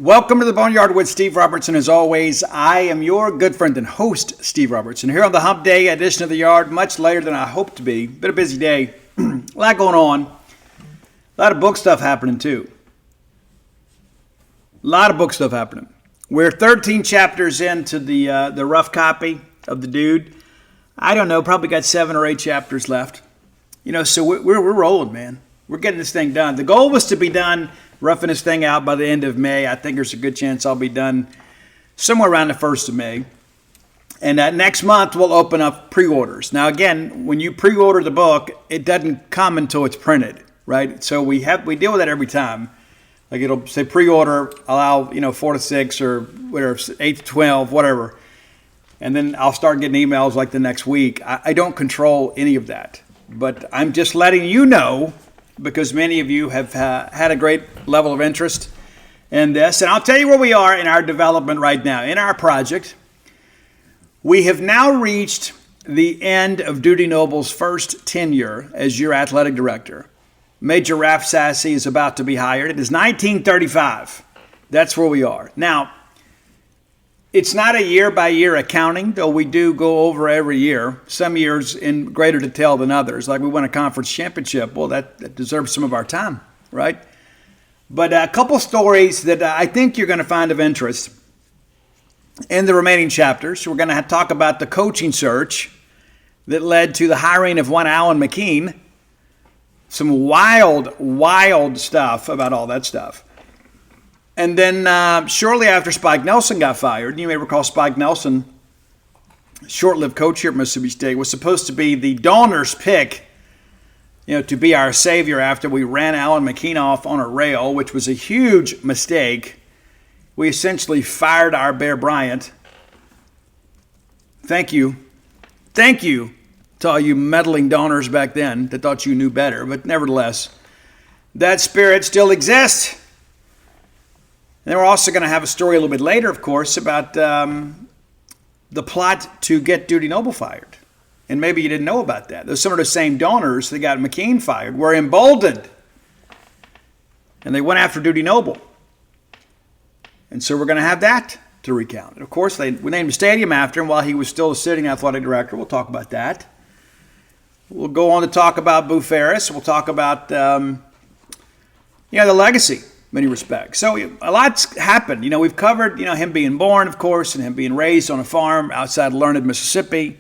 Welcome to the Boneyard with Steve Robertson. As always, I am your good friend and host, Steve Robertson. Here on the Hump Day edition of the Yard, much later than I hoped to be. Been a busy day. A lot going on. A lot of book stuff happening, too. A lot of book stuff happening. We're 13 chapters into the rough copy of The Dude. I don't know, probably got 7 or 8 chapters left. So we're rolling, man. We're getting this thing done. The goal was to be done roughing this thing out by the end of May. I think there's a good chance I'll be done somewhere around the 1st of May. And next month, we'll open up pre-orders. Now, again, when you pre-order the book, it doesn't come until it's printed, right? So we deal with that every time. Like it'll say pre-order, allow 4 to 6 or whatever, 8 to 12, whatever. And then I'll start getting emails like the next week. I don't control any of that. But I'm just letting you know, because many of you have had a great level of interest in this. And I'll tell you where we are in our development right now. In our project, we have now reached the end of Dudy Noble's first tenure as your athletic director. Major Raf Sassy is about to be hired. It is 1935. That's where we are. Now, it's not a year-by-year accounting, though we do go over every year, some years in greater detail than others. Like we won a conference championship. Well, that deserves some of our time, right? But a couple stories that I think you're going to find of interest in the remaining chapters. We're going to talk about the coaching search that led to the hiring of one Alan McKean. Some wild stuff about all that stuff. And then shortly after Spike Nelson got fired, you may recall Spike Nelson, short-lived coach here at Mississippi State, was supposed to be the Donner's pick, to be our savior after we ran Alan McKean off on a rail, which was a huge mistake. We essentially fired our Bear Bryant. Thank you to all you meddling Donners back then that thought you knew better. But nevertheless, that spirit still exists. And then we're also going to have a story a little bit later, of course, about the plot to get Dudy Noble fired. And maybe you didn't know about that. Those some of the same donors that got McKean fired were emboldened. And they went after Dudy Noble. And so we're going to have that to recount. And of course, we named the stadium after him while he was still a sitting athletic director. We'll talk about that. We'll go on to talk about Boo Ferris. We'll talk about the legacy. Many respects. So a lot's happened. We've covered, him being born, of course, and him being raised on a farm outside Learned, Mississippi.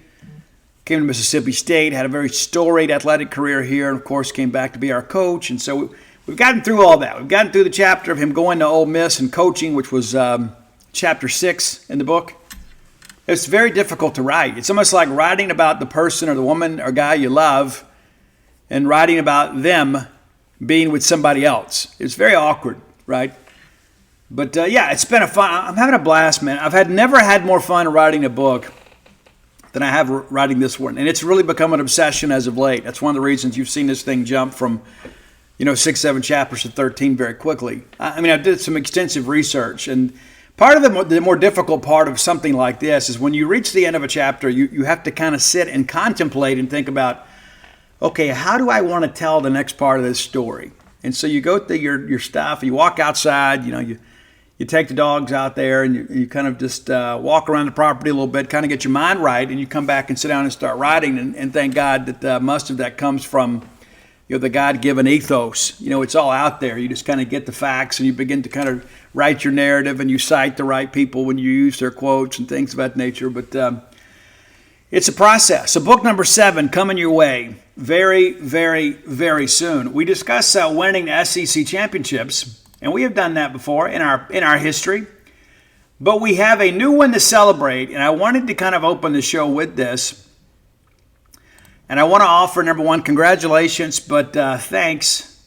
Came to Mississippi State, had a very storied athletic career here, and of course came back to be our coach. And so we've gotten through all that. We've gotten through the chapter of him going to Ole Miss and coaching, which was chapter 6 in the book. It's very difficult to write. It's almost like writing about the person or the woman or guy you love and writing about them being with somebody else. It's very awkward, right? But it's been I'm having a blast, man. I've never had more fun writing a book than I have writing this one. And it's really become an obsession as of late. That's one of the reasons you've seen this thing jump from, 6, 7 chapters to 13 very quickly. I did some extensive research. And part of the more difficult part of something like this is when you reach the end of a chapter, you have to kind of sit and contemplate and think about, okay, how do I want to tell the next part of this story? And so you go through your stuff, you walk outside, you take the dogs out there and you kind of just walk around the property a little bit, kind of get your mind right, and you come back and sit down and start writing. And thank God that most of that comes from the God-given ethos. It's all out there. You just kind of get the facts and you begin to kind of write your narrative and you cite the right people when you use their quotes and things of that nature. But it's a process. So book number 7 coming your way very, very, very soon. We discuss winning SEC championships, and we have done that before in our history. But we have a new one to celebrate, and I wanted to kind of open the show with this. And I want to offer, number one, congratulations, but thanks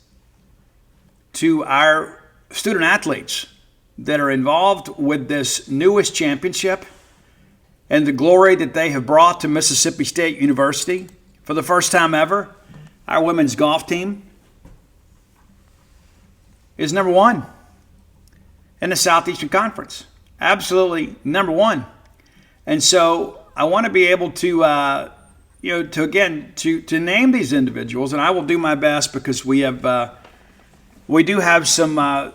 to our student athletes that are involved with this newest championship and the glory that they have brought to Mississippi State University. For the first time ever, our women's golf team is number 1 in the Southeastern Conference. Absolutely number 1. And so I want to be able to, to name these individuals, and I will do my best because we do have some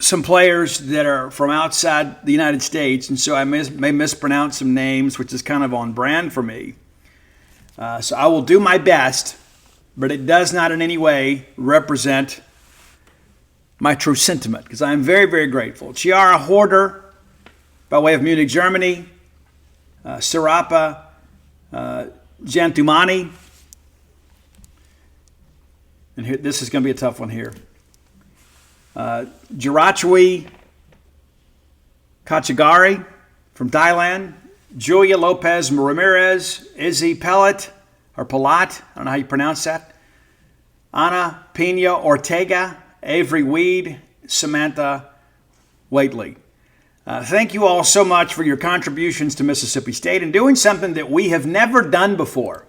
some players that are from outside the United States, and so I may mispronounce some names, which is kind of on brand for me. So I will do my best, but it does not in any way represent my true sentiment, because I am very, very grateful. Chiara Horder, by way of Munich, Germany. Sarapa Jantumani. And here, this is going to be a tough one here. Jirachwi Kachagari from Thailand. Julia Lopez Ramirez. Izzy Pellet, or Palat, I don't know how you pronounce that. Ana Pena Ortega. Avery Weed. Samantha Waitley. Thank you all so much for your contributions to Mississippi State and doing something that we have never done before.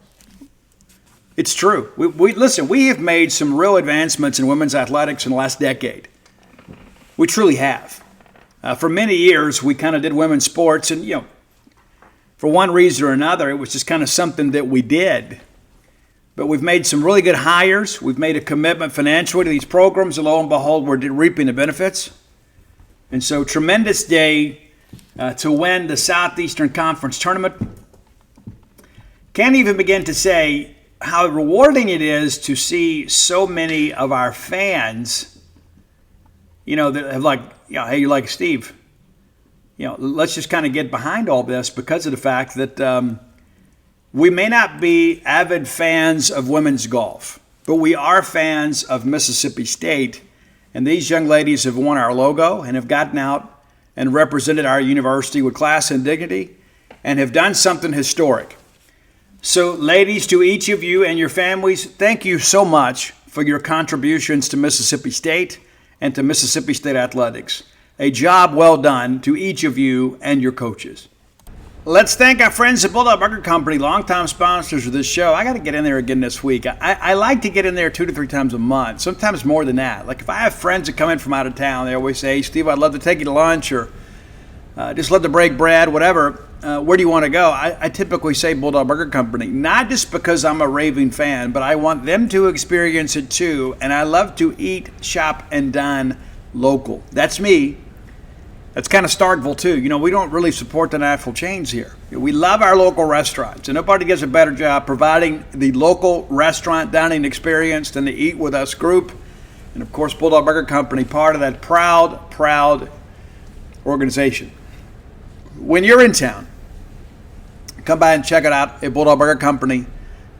It's true. Listen, we have made some real advancements in women's athletics in the last decade. We truly have. For many years, we kind of did women's sports, and, for one reason or another, it was just kind of something that we did. But we've made some really good hires. We've made a commitment financially to these programs, and lo and behold, we're reaping the benefits. And so, tremendous day to win the Southeastern Conference tournament. Can't even begin to say how rewarding it is to see so many of our fans, that have hey, you're like Steve. Let's just kind of get behind all this because of the fact that we may not be avid fans of women's golf, but we are fans of Mississippi State. And these young ladies have worn our logo and have gotten out and represented our university with class and dignity and have done something historic. So, ladies, to each of you and your families, thank you so much for your contributions to Mississippi State and to Mississippi State athletics. A job well done to each of you and your coaches. Let's thank our friends at Bulldog Burger Company, longtime sponsors of this show. I got to get in there again this week. I like to get in there 2 to 3 times a month, sometimes more than that. Like if I have friends that come in from out of town, they always say, hey, Steve, I'd love to take you to lunch, or just love to break bread, whatever. Where do you want to go? I typically say Bulldog Burger Company, not just because I'm a raving fan, but I want them to experience it too. And I love to eat, shop, and dine local. That's me. That's kind of Starkville, too. We don't really support the national chains here. We love our local restaurants, and nobody does a better job providing the local restaurant dining experience than the Eat With Us group. And, of course, Bulldog Burger Company, part of that proud organization. When you're in town, come by and check it out at Bulldog Burger Company.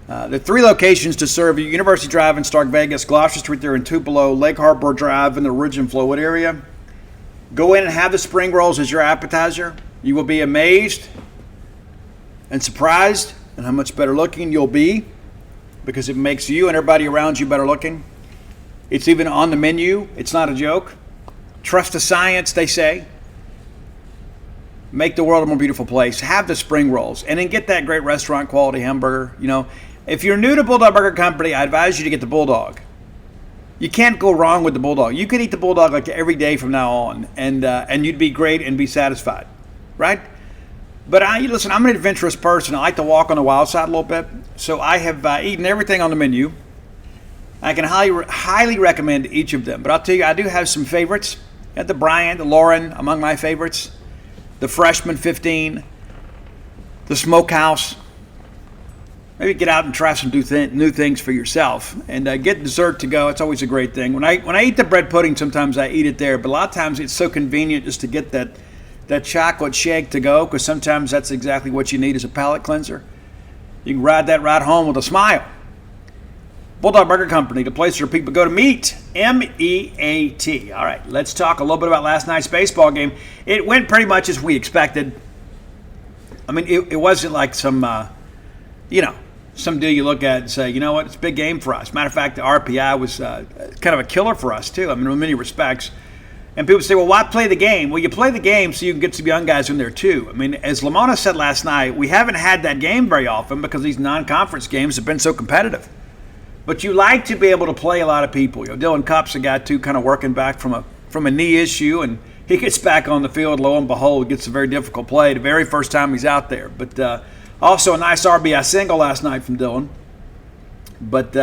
There are 3 locations to serve you: University Drive in Stark Vegas, Gloucester Street there in Tupelo, Lake Harbor Drive in the Ridge and Flowood area. Go in and have the spring rolls as your appetizer. You will be amazed and surprised at how much better looking you'll be, because it makes you and everybody around you better looking. It's even on the menu. It's not a joke. Trust the science, they say. Make the world a more beautiful place. Have the spring rolls, and then get that great restaurant quality hamburger. If you're new to Bulldog Burger Company, I advise you to get the Bulldog. You can't go wrong with the Bulldog. You could eat the Bulldog like every day from now on, and you'd be great and be satisfied, right? But listen, I'm an adventurous person. I like to walk on the wild side a little bit, so I have eaten everything on the menu. I can highly recommend each of them. But I'll tell you, I do have some favorites. Got the Bryant, the Lauren, among my favorites. The Freshman 15, the Smokehouse. Maybe get out and try some new things for yourself, and get dessert to go. It's always a great thing. When I eat the bread pudding, sometimes I eat it there, but a lot of times it's so convenient just to get that chocolate shake to go, because sometimes that's exactly what you need as a palate cleanser. You can ride that ride home with a smile. Bulldog Burger Company, the place where people go to meet. M-E-A-T. All right, let's talk a little bit about last night's baseball game. It went pretty much as we expected. I mean, it wasn't like some deal you look at and say, you know what, it's a big game for us. Matter of fact, the RPI was kind of a killer for us, too, in many respects. And people say, well, why play the game? Well, you play the game so you can get some young guys in there, too. As Lamona said last night, we haven't had that game very often because these non-conference games have been so competitive. But you like to be able to play a lot of people. Dylan Cupp's a guy, too, kind of working back from a knee issue, and he gets back on the field, lo and behold, gets a very difficult play the very first time he's out there. But also a nice RBI single last night from Dylan. But,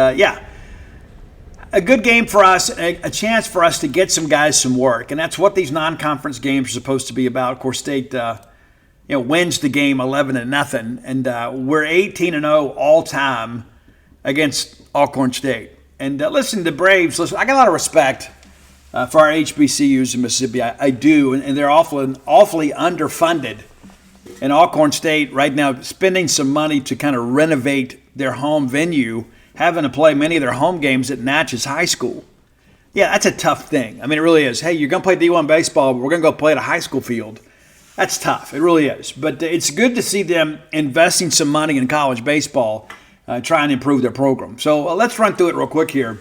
a good game for us, a chance for us to get some guys some work. And that's what these non-conference games are supposed to be about. Of course, State wins the game 11-0, and we're 18-0 all time against Alcorn State. And listen, the Braves, listen, I got a lot of respect for our HBCUs in Mississippi. I do, and they're awfully underfunded. And Alcorn State right now spending some money to kind of renovate their home venue, having to play many of their home games at Natchez High School. Yeah, that's a tough thing. I mean, it really is. Hey, you're going to play D1 baseball, but we're going to go play at a high school field. That's tough. It really is. But it's good to see them investing some money in college baseball, trying to improve their program. So let's run through it real quick here.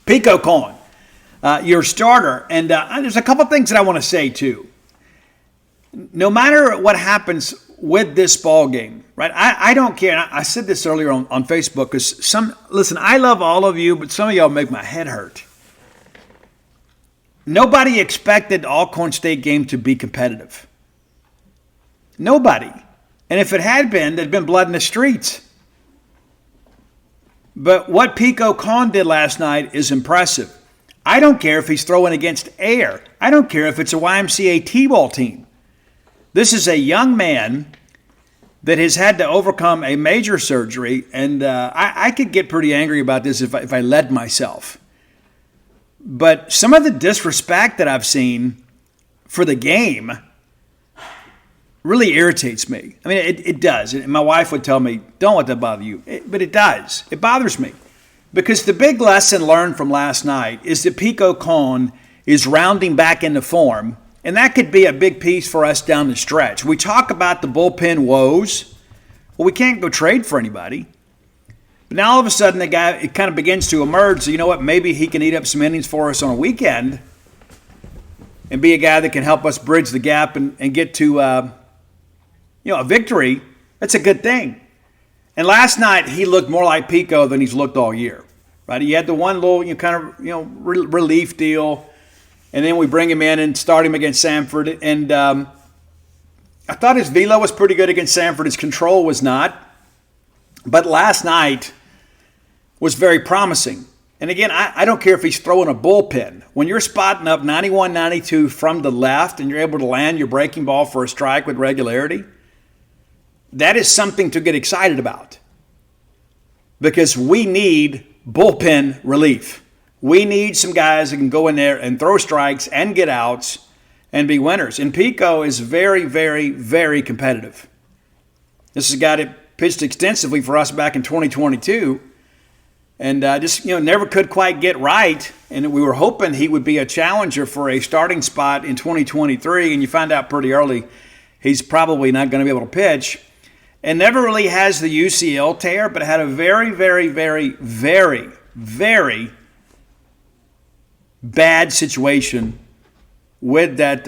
Pico Cohen, your starter. And there's a couple things that I want to say, too. No matter what happens with this ball game, right? I don't care. And I said this earlier on Facebook because listen, I love all of you, but some of y'all make my head hurt. Nobody expected the Alcorn State game to be competitive. Nobody. And if it had been, there'd been blood in the streets. But what Pico Cohen did last night is impressive. I don't care if he's throwing against air. I don't care if it's a YMCA T-ball team. This is a young man that has had to overcome a major surgery, and I could get pretty angry about this if I led myself. But some of the disrespect that I've seen for the game really irritates me. I mean, it does. And my wife would tell me, don't let that bother you. But it does. It bothers me. Because the big lesson learned from last night is that Pico Cohen is rounding back into form. And that could be a big piece for us down the stretch. We talk about the bullpen woes. Well, we can't go trade for anybody. But now all of a sudden, the guy, it kind of begins to emerge. So you know what? Maybe he can eat up some innings for us on a weekend and be a guy that can help us bridge the gap and get to a victory. That's a good thing. And last night, he looked more like Pico than he's looked all year. Right? He had the one little relief deal. And then we bring him in and start him against Samford. And I thought his velo was pretty good against Samford. His control was not. But last night was very promising. And again, I don't care if he's throwing a bullpen. When you're spotting up 91-92 from the left and you're able to land your breaking ball for a strike with regularity, that is something to get excited about. Because we need bullpen relief. We need some guys that can go in there and throw strikes and get outs and be winners. And Pico is very, very, very competitive. This is a guy that pitched extensively for us back in 2022 and never could quite get right. And we were hoping he would be a challenger for a starting spot in 2023. And you find out pretty early he's probably not going to be able to pitch. And never really has the UCL tear, but had a very, very, very, very, very bad situation with that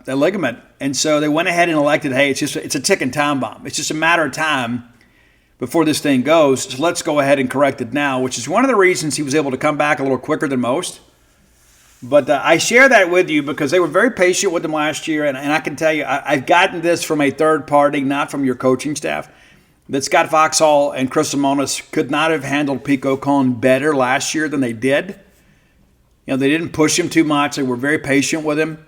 ligament. And so they went ahead and elected, hey, it's a ticking time bomb. It's just a matter of time before this thing goes. So let's go ahead and correct it now, which is one of the reasons he was able to come back a little quicker than most. But I share that with you because they were very patient with him last year. And I can tell you, I've gotten this from a third party, not from your coaching staff, that Scott Foxhall and Chris Simonis could not have handled Pico Cohen better last year than they did. They didn't push him too much. They were very patient with him.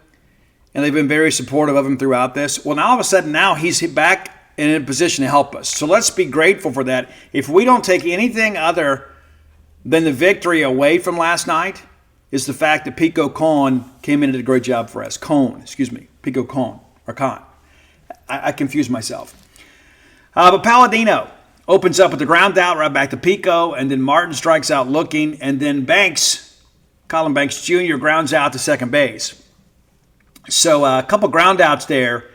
And they've been very supportive of him throughout this. Well, now all of a sudden, now he's back in a position to help us. So let's be grateful for that. If we don't take anything other than the victory away from last night, is the fact that Pico Cohen came in and did a great job for us. Pico Cohen, or Cohen. I confused myself. But Palladino opens up with the ground out right back to Pico, and then Martin strikes out looking, and then Colin Banks Jr. grounds out to second base. So a couple ground outs there.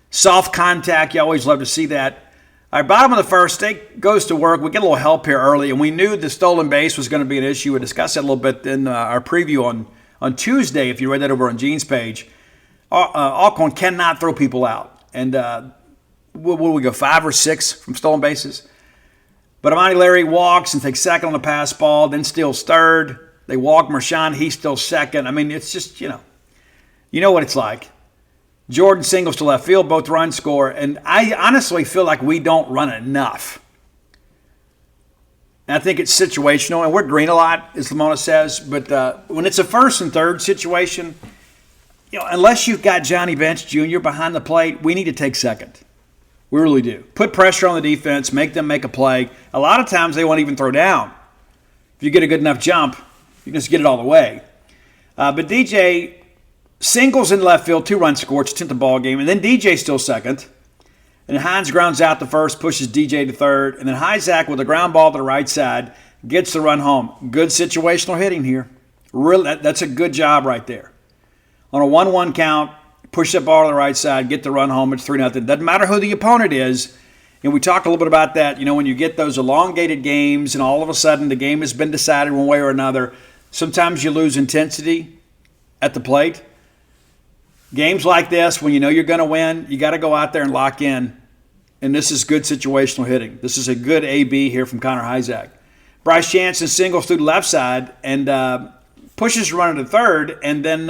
Soft contact, you always love to see that. All right, bottom of the first, State goes to work. We get a little help here early, and we knew the stolen base was going to be an issue. We discussed that a little bit in our preview on Tuesday, if you read that over on Gene's page. Alcorn cannot throw people out. And what do we go, 5 or 6 from stolen bases? But Amani Larry walks and takes second on the pass ball, then steals third. They walk Marshawn, he's still second. I mean, it's just, you know what it's like. Jordan singles to left field, both runs score, and I honestly feel like we don't run enough. And I think it's situational, and we're green a lot, as Lamona says. But when it's a first and third situation, unless you've got Johnny Bench Jr. behind the plate, we need to take second. We really do. Put pressure on the defense, make them make a play. A lot of times they won't even throw down. If you get a good enough jump, you can just get it all the way. But DJ singles in left field, 2-run score, it's 10th ball game, and then DJ's still second. And then Hines grounds out to first, pushes DJ to third, and then Hyzak with a ground ball to the right side gets the run home. Good situational hitting here. Really, that's a good job right there. On a 1-1 count, push that ball to the right side, get the run home. It's 3-0. Doesn't matter who the opponent is. And we talked a little bit about that. When you get those elongated games and all of a sudden the game has been decided one way or another, sometimes you lose intensity at the plate. Games like this, when you know you're going to win, you got to go out there and lock in. And this is good situational hitting. This is a good AB here from Connor Hyzak. Bryce Jansen singles through the left side and pushes runner to third, and then,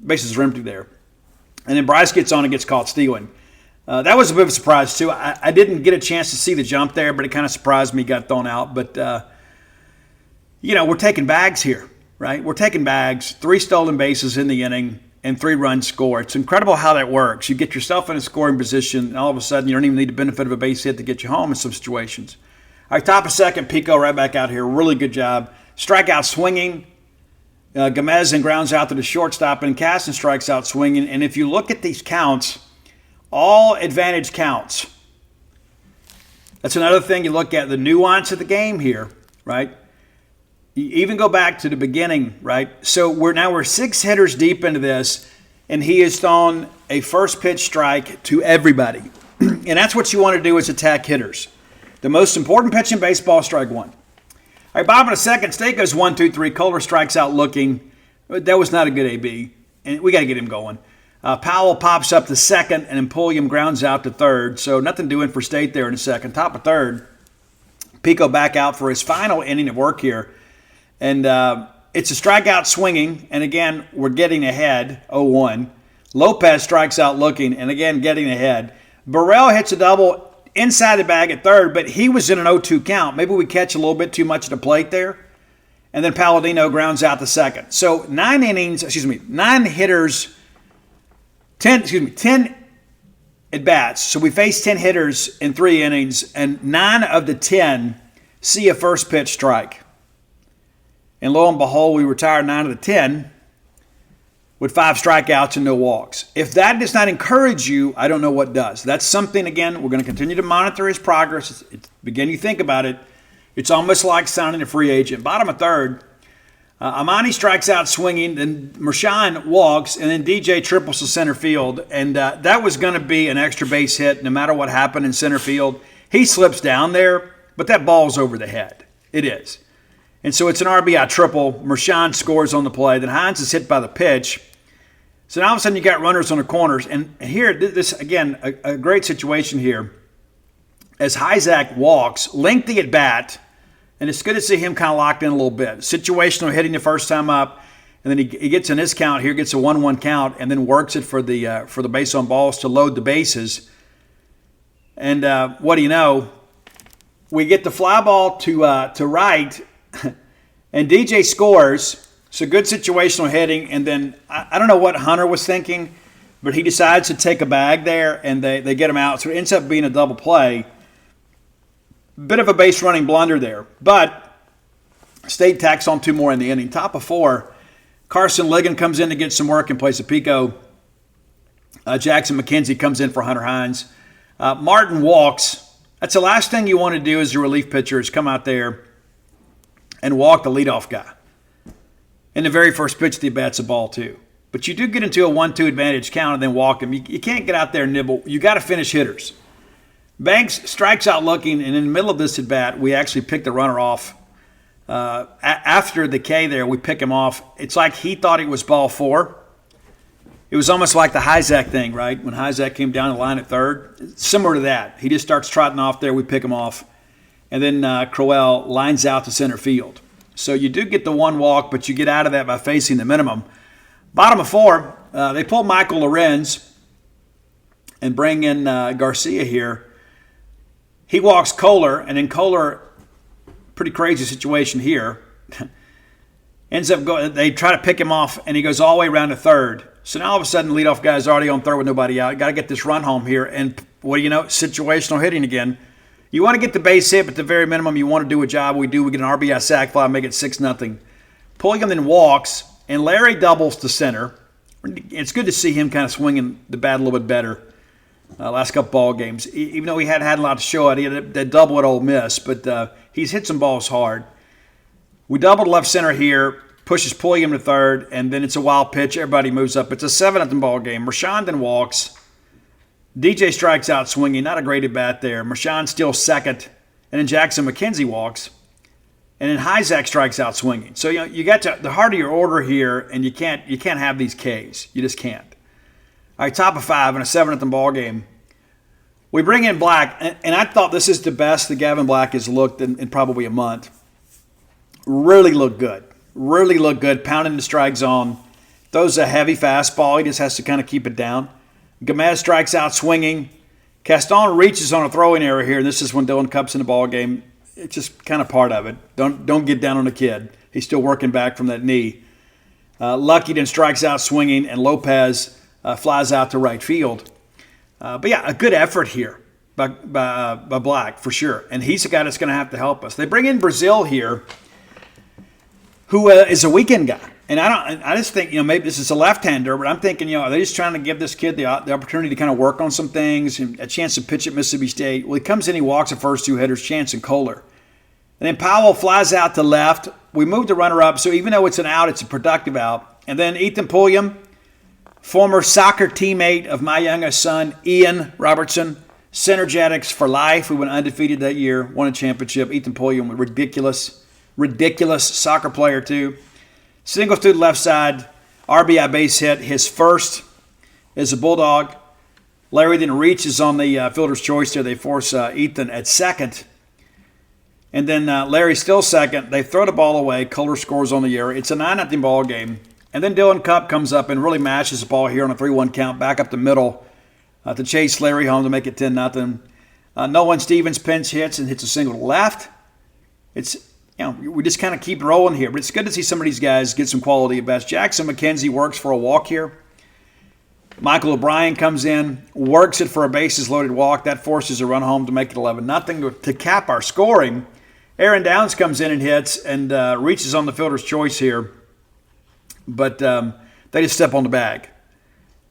bases are empty there. And then Bryce gets on and gets caught stealing. That was a bit of a surprise, too. I didn't get a chance to see the jump there, but it kind of surprised me he got thrown out. But, we're taking bags here, right? We're taking bags, 3 stolen bases in the inning, and 3-run score. It's incredible how that works. You get yourself in a scoring position, and all of a sudden you don't even need the benefit of a base hit to get you home in some situations. All right, top of second, Pico right back out here. Really good job. Strikeout swinging. Gomez and grounds out to the shortstop, and Caston strikes out swinging. And if you look at these counts, all advantage counts. That's another thing you look at, the nuance of the game here, right? You even go back to the beginning, right? So we're 6 hitters deep into this, and he has thrown a first pitch strike to everybody. And that's what you want to do is attack hitters. The most important pitch in baseball, strike one. All right, bottom of the second, State goes 1-2-3. Kohler strikes out looking. That was not a good AB, and we got to get him going. Powell pops up to second, and then Pulliam grounds out to third. So nothing doing for State there in the second. Top of third, Pico back out for his final inning of work here. And it's a strikeout swinging, and again, we're getting ahead, 0-1. Lopez strikes out looking, and again, getting ahead. Burrell hits a double inside the bag at third, but he was in an 0-2 count. Maybe we catch a little bit too much at the plate there. And then Palladino grounds out the second. So 9 hitters, 10 at-bats. So we face 10 hitters in 3 innings, and 9 of the 10 see a first pitch strike. And lo and behold, we retired 9 of the 10 with 5 strikeouts and no walks. If that does not encourage you, I don't know what does. That's something, again, we're going to continue to monitor his progress. Begin, you think about it, it's almost like signing a free agent. Bottom of third, Amani strikes out swinging, then Mershawn walks, and then DJ triples to center field. And that was going to be an extra base hit no matter what happened in center field. He slips down there, but that ball's over the head. It is. And so it's an RBI triple. Mershawn scores on the play. Then Hines is hit by the pitch. So now all of a sudden you got runners on the corners. And here, this again, a great situation here. As Hyzak walks, lengthy at bat, and it's good to see him kind of locked in a little bit. Situational hitting the first time up, and then he gets in his count here, gets a 1-1 count, and then works it for the base on balls to load the bases. And what do you know? We get the fly ball to right, and DJ scores. So good situational hitting, and then I don't know what Hunter was thinking, but he decides to take a bag there, and they get him out. So it ends up being a double play. Bit of a base running blunder there, but State tacks on 2 more in the inning. Top of 4, Carson Ligon comes in to get some work in place of Pico. Jackson McKenzie comes in for Hunter Hines. Martin walks. That's the last thing you want to do as a relief pitcher is come out there and walk the leadoff guy. And the very first pitch, he bats a ball too. But you do get into a 1-2 advantage count and then walk him. You can't get out there and nibble. You got to finish hitters. Banks strikes out looking, and in the middle of this at bat, we actually pick the runner off. After the K there, we pick him off. It's like he thought it was ball 4. It was almost like the Hyzak thing, right? When Hyzak came down the line at third. Similar to that. He just starts trotting off there. We pick him off. And then Crowell lines out to center field. So you do get the 1 walk, but you get out of that by facing the minimum. Bottom of 4, they pull Michael Lorenz and bring in Garcia here. He walks Kohler, and then Kohler, pretty crazy situation here, ends up going. They try to pick him off, and he goes all the way around to third. So now all of a sudden, the leadoff guy's already on third with nobody out. Got to get this run home here, and what do you know? Situational hitting again. You want to get the base hit, but at the very minimum, you want to do a job. We do. We get an RBI sac fly, make it 6-0. Pulliam then walks, and Larry doubles to center. It's good to see him kind of swinging the bat a little bit better last couple ball games. Even though he hadn't had a lot to show it, he had that double at Ole Miss, but he's hit some balls hard. We doubled left center here, pushes Pulliam to third, and then it's a wild pitch. Everybody moves up. It's a 7-0 ball game. Rashawn then walks. DJ strikes out swinging. Not a great at bat there. Rashawn steals second, and then Jackson McKenzie walks. And then Hyzak strikes out swinging. So you got to the heart of your order here, and you can't have these Ks. You just can't. All right, top of 5 in a 7-0 ball game. We bring in Black, and I thought this is the best that Gavin Black has looked in probably a month. Really looked good. Really looked good. Pounding the strike zone. Throws a heavy fastball. He just has to kind of keep it down. Gomez strikes out swinging. Caston reaches on a throwing error here, and this is when Dylan Cup's in the ball game. It's just kind of part of it. Don't get down on the kid. He's still working back from that knee. Lucky then strikes out swinging, and Lopez flies out to right field. But yeah, a good effort here by Black for sure. And he's the guy that's going to have to help us. They bring in Brazil here, who is a weekend guy. And I just think, maybe this is a left-hander, but I'm thinking, are they just trying to give this kid the opportunity to kind of work on some things and a chance to pitch at Mississippi State? Well, he comes in, he walks the first 2 hitters, Chance and Kohler. And then Powell flies out to left. We move the runner up, so even though it's an out, it's a productive out. And then Ethan Pulliam, former soccer teammate of my youngest son, Ian Robertson, Synergetics for life. We went undefeated that year, won a championship. Ethan Pulliam, ridiculous soccer player too. Singles to the left side, RBI base hit, his first as a Bulldog. Larry then reaches on the fielder's choice there. They force Ethan at second. And then Larry's still second. They throw the ball away. Kohler scores on the error. It's a 9-0 ball game. And then Dylan Cup comes up and really mashes the ball here on a 3-1 count, back up the middle to chase Larry home to make it 10-0. Nolan Stevens pinch hits and hits a single to left. It's we just kind of keep rolling here. But it's good to see some of these guys get some quality at bats. Jackson McKenzie works for a walk here. Michael O'Brien comes in, works it for a bases-loaded walk. That forces a run home to make it 11-0 to cap our scoring. Aaron Downs comes in and hits and reaches on the fielder's choice here. But they just step on the bag.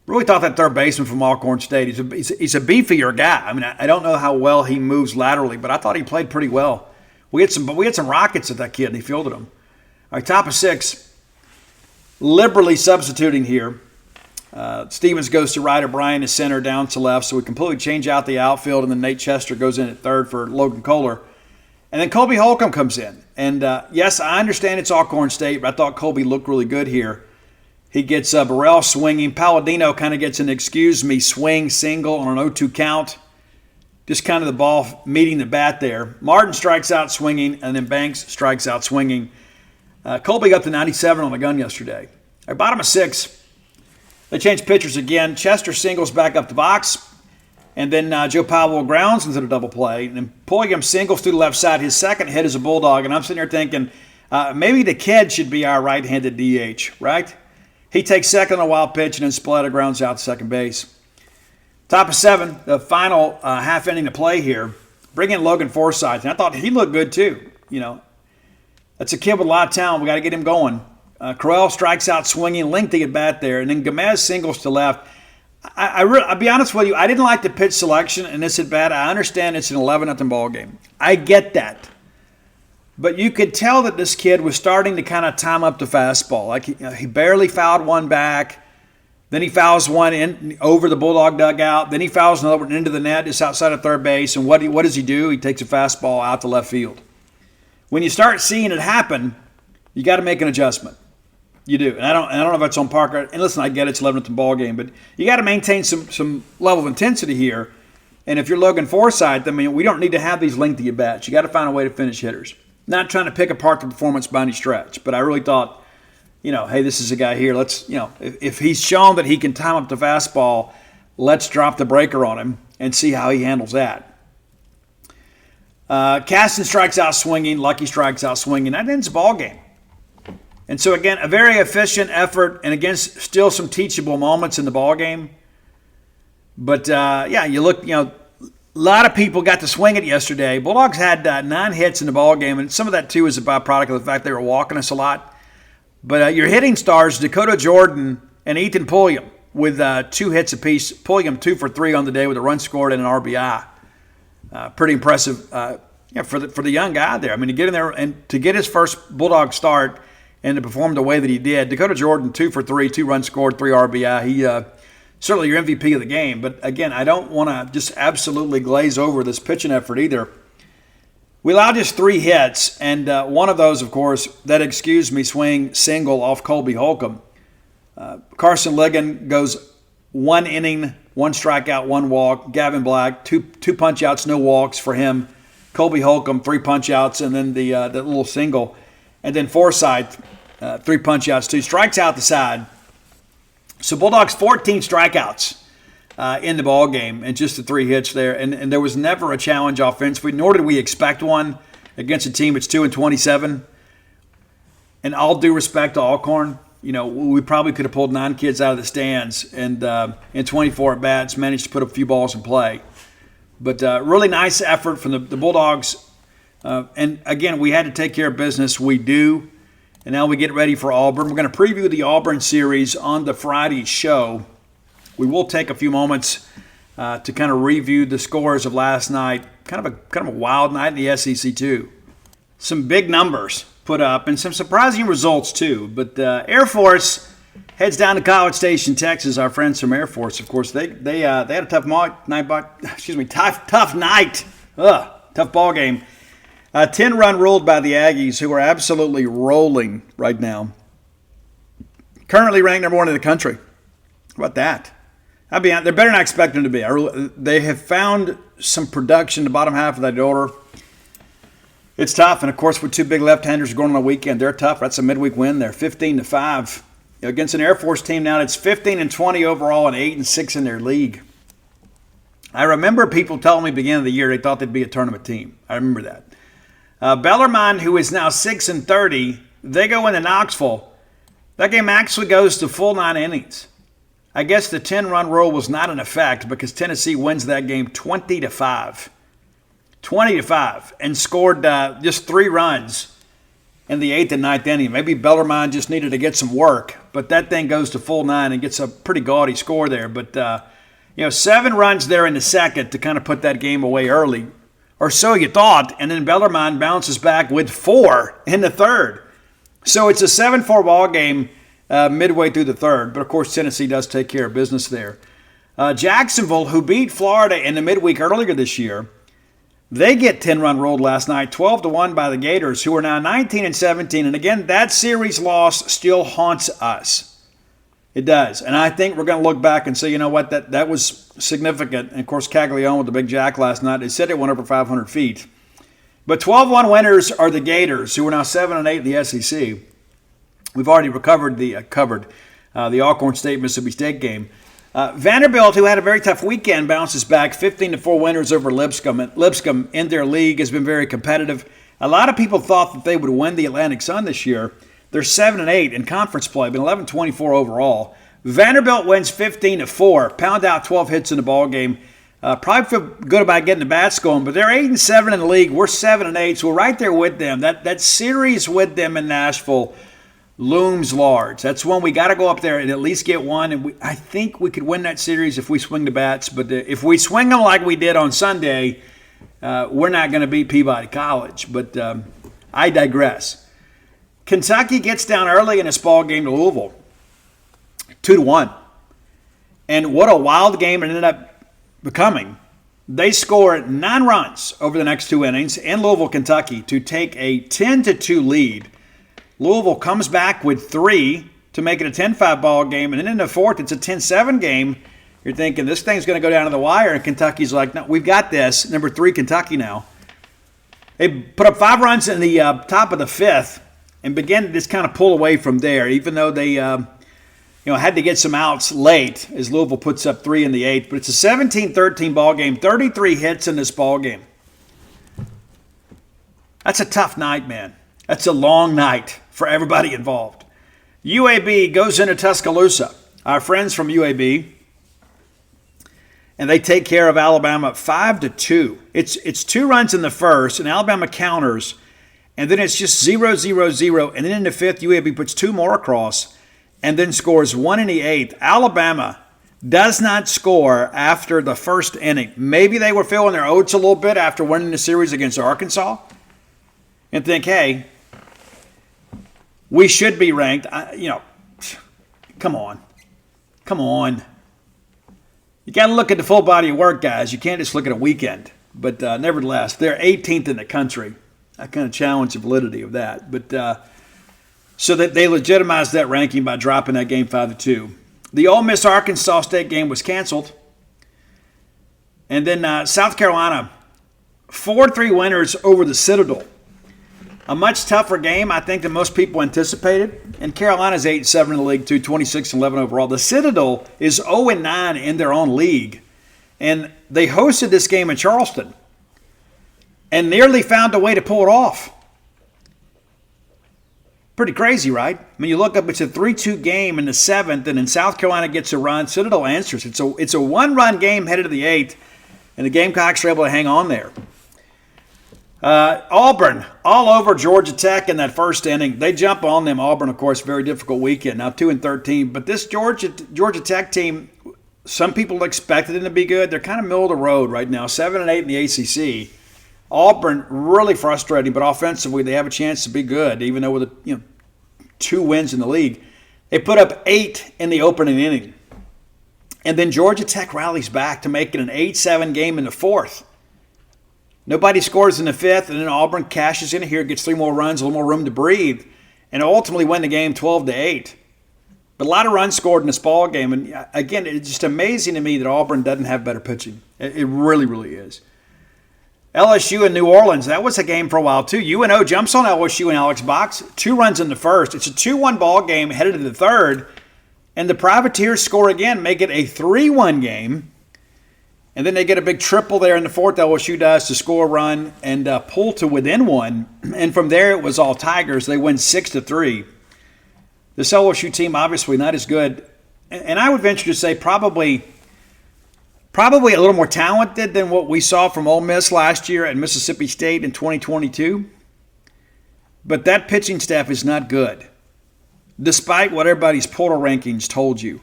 Really thought that third baseman from Alcorn State, he's a beefier guy. I mean, I don't know how well he moves laterally, but I thought he played pretty well. We had some rockets at that kid, and he fielded them. All right, top of 6. Liberally substituting here. Stevens goes to right, O'Brien is center, down to left, so we completely change out the outfield, and then Nate Chester goes in at third for Logan Kohler. And then Colby Holcomb comes in. And, yes, I understand it's Alcorn State, but I thought Colby looked really good here. He gets Burrell swinging. Palladino kind of gets an excuse me swing single on an 0-2 count. Just kind of the ball meeting the bat there. Martin strikes out swinging, and then Banks strikes out swinging. Colby got to 97 on the gun yesterday. At bottom of 6, they change pitchers again. Chester singles back up the box. And then Joe Powell grounds into the double play. And then Pulliam singles to the left side. His second hit is a Bulldog. And I'm sitting here thinking, maybe the kid should be our right-handed DH, right? He takes second on a wild pitch and then Spalletta grounds out to second base. Top of 7, the final half inning to play here. Bring in Logan Forsythe. And I thought he looked good too. That's a kid with a lot of talent. We got to get him going. Crowell strikes out swinging, lengthy at bat there. And then Gomez singles to left. I'll be honest with you, I didn't like the pitch selection in this at bat. I understand it's an 11-0 ball game. I get that. But you could tell that this kid was starting to kind of time up the fastball. Like he barely fouled one back. Then he fouls one in over the Bulldog dugout. Then he fouls another one into the net just outside of third base. And what does he do? He takes a fastball out to left field. When you start seeing it happen, you got to make an adjustment. You do. And I don't know if that's on Parker. And listen, I get it's 11-0 ball game, but you got to maintain some level of intensity here. And if you're Logan Forsythe, I mean, we don't need to have these lengthy at-bats. You got to find a way to finish hitters. Not trying to pick apart the performance by any stretch, but I really thought, hey, this is a guy here. Let's, if he's shown that he can time up the fastball, let's drop the breaker on him and see how he handles that. Caston strikes out swinging. Lucky strikes out swinging. That ends the ball game. And so, again, a very efficient effort, and again, still some teachable moments in the ball game. But, you look, a lot of people got to swing it yesterday. Bulldogs had 9 hits in the ball game, and some of that, too, is a byproduct of the fact they were walking us a lot. But your hitting stars, Dakota Jordan and Ethan Pulliam, with 2 hits apiece. Pulliam 2 for 3 on the day with a run scored and an RBI. Pretty impressive for the young guy there. I mean, to get in there and to get his first Bulldog start and to perform the way that he did. Dakota Jordan, 2 for 3, 2 runs scored, 3 RBI. He certainly your MVP of the game. But, again, I don't want to just absolutely glaze over this pitching effort either. We allowed just 3 hits, and one of those, of course, that excused me swing single off Colby Holcomb. Carson Ligon goes 1 inning, 1 strikeout, 1 walk. Gavin Black, two punch-outs, no walks for him. Colby Holcomb, 3 punch-outs, and then that little single. And then Forsythe, 3 punch-outs, 2 strikes out the side. So Bulldogs 14 strikeouts in the ball game, and just the 3 hits there. And there was never a challenge offensively, nor did we expect one against a team that's 2-27. And all due respect to Alcorn, we probably could have pulled 9 kids out of the stands and in 24 at-bats managed to put a few balls in play. But really nice effort from the Bulldogs. And, again, we had to take care of business. We do. And now we get ready for Auburn. We're going to preview the Auburn series on the Friday show. We will take a few moments to kind of review the scores of last night. Kind of a wild night in the SEC, too. Some big numbers put up and some surprising results, too. But Air Force heads down to College Station, Texas. Our friends from Air Force, of course, they had a tough night. Tough ball game. 10-run ruled by the Aggies, who are absolutely rolling right now. Currently ranked number 1 in the country. How about that? They're better than I expect them to be. They have found some production in the bottom half of that order. It's tough, and of course, with 2 big left-handers going on the weekend, they're tough. That's a midweek win. They're 15-5 against an Air Force team now that's 15-20 overall and 8-6 in their league. I remember people telling me at the beginning of the year they thought they'd be a tournament team. I remember that. Bellarmine, who is now 6-30, they go into Knoxville. That game actually goes to full 9 innings. I guess the 10-run rule was not in effect because Tennessee wins that game 20-5. 20-5, and scored just 3 runs in the 8th and 9th inning. Maybe Bellarmine just needed to get some work, but that thing goes to full 9 and gets a pretty gaudy score there. But, 7 runs there in the second to kind of put that game away early. Or so you thought, and then Bellarmine bounces back with 4 in the third. So it's a 7-4 ball game midway through the third, but of course Tennessee does take care of business there. Jacksonville, who beat Florida in the midweek earlier this year, they get 10-run rolled last night, 12-1 by the Gators, who are now 19-17. And again, that series loss still haunts us. It does. And I think we're going to look back and say, you know what, that was significant. And, of course, Caglione with the big jack last night, they said it went over 500 feet. But 12-1 winners are the Gators, who are now 7-8 in the SEC. We've already covered the Alcorn State, Mississippi State game. Vanderbilt, who had a very tough weekend, bounces back 15-4 winners over Lipscomb. And Lipscomb in their league has been very competitive. A lot of people thought that they would win the Atlantic Sun this year. They're 7-8 in conference play, but 11-24 overall. Vanderbilt wins 15-4, pound out 12 hits in the ball game. Probably feel good about getting the bats going, but they're 8-7 in the league. We're 7-8, so we're right there with them. That series with them in Nashville looms large. That's one we got to go up there and at least get one. And I think we could win that series if we swing the bats. But if we swing them like we did on Sunday, we're not going to beat Peabody College. But I digress. Kentucky gets down early in this ball game to Louisville, 2-1. And what a wild game it ended up becoming. They score 9 runs over the next 2 innings in Louisville, Kentucky, to take a 10-2 lead. Louisville comes back with 3 to make it a 10-5 ball game, and then in the fourth, it's a 10-7 game. You're thinking this thing's going to go down to the wire, and Kentucky's like, no, we've got this. Number 3, Kentucky now. They put up 5 runs in the top of the 5th and began to just kind of pull away from there, even though they had to get some outs late as Louisville puts up 3 in the 8th. But it's a 17-13 ball game, 33 hits in this ball game. That's a tough night, man. That's a long night for everybody involved. UAB goes into Tuscaloosa. Our friends from UAB, and they take care of Alabama 5-2. It's 2 runs in the first, and Alabama counters, and then it's just 0-0-0. And then in the fifth, UAB puts 2 more across, and then scores 1 in the eighth. Alabama does not score after the first inning. Maybe they were feeling their oats a little bit after winning the series against Arkansas, and think, hey, we should be ranked. Come on. You got to look at the full body of work, guys. You can't just look at a weekend. But nevertheless, they're 18th in the country. I kind of challenge the validity of that. But so that they legitimized that ranking by dropping that game 5-2. The Ole Miss Arkansas State game was canceled. And then South Carolina, 4-3 winners over the Citadel. A much tougher game, I think, than most people anticipated. And Carolina's 8-7 in the league, too, 26-11 overall. The Citadel is 0-9 in their own league. And they hosted this game in Charleston and nearly found a way to pull it off. Pretty crazy, right? I mean, you look up, it's a 3-2 game in the seventh, and then South Carolina gets a run. Citadel answers. It's a one-run game headed to the eighth, and the Gamecocks are able to hang on there. Auburn, all over Georgia Tech in that first inning. They jump on them. Auburn, of course, very difficult weekend. Now 2-13. But this Georgia Tech team, some people expected them to be good. They're kind of middle of the road right now, 7-8 in the ACC. Auburn, really frustrating, but offensively they have a chance to be good, even though with 2 wins in the league. They put up 8 in the opening inning. And then Georgia Tech rallies back to make it an 8-7 game in the fourth. Nobody scores in the fifth, and then Auburn cashes in here, gets 3 more runs, a little more room to breathe, and ultimately win the game 12-8. But a lot of runs scored in this ball game, and again, it's just amazing to me that Auburn doesn't have better pitching. It really, really is. LSU and New Orleans, that was a game for a while too. UNO jumps on LSU and Alex Box, 2 runs in the first. It's a 2-1 ball game headed to the third, and the Privateers score again, make it a 3-1 game. And then they get a big triple there in the fourth, LSU does, to score a run and pull to within 1. And from there, it was all Tigers. They win 6-3. This LSU team, obviously not as good. And I would venture to say probably a little more talented than what we saw from Ole Miss last year at Mississippi State in 2022. But that pitching staff is not good, despite what everybody's portal rankings told you.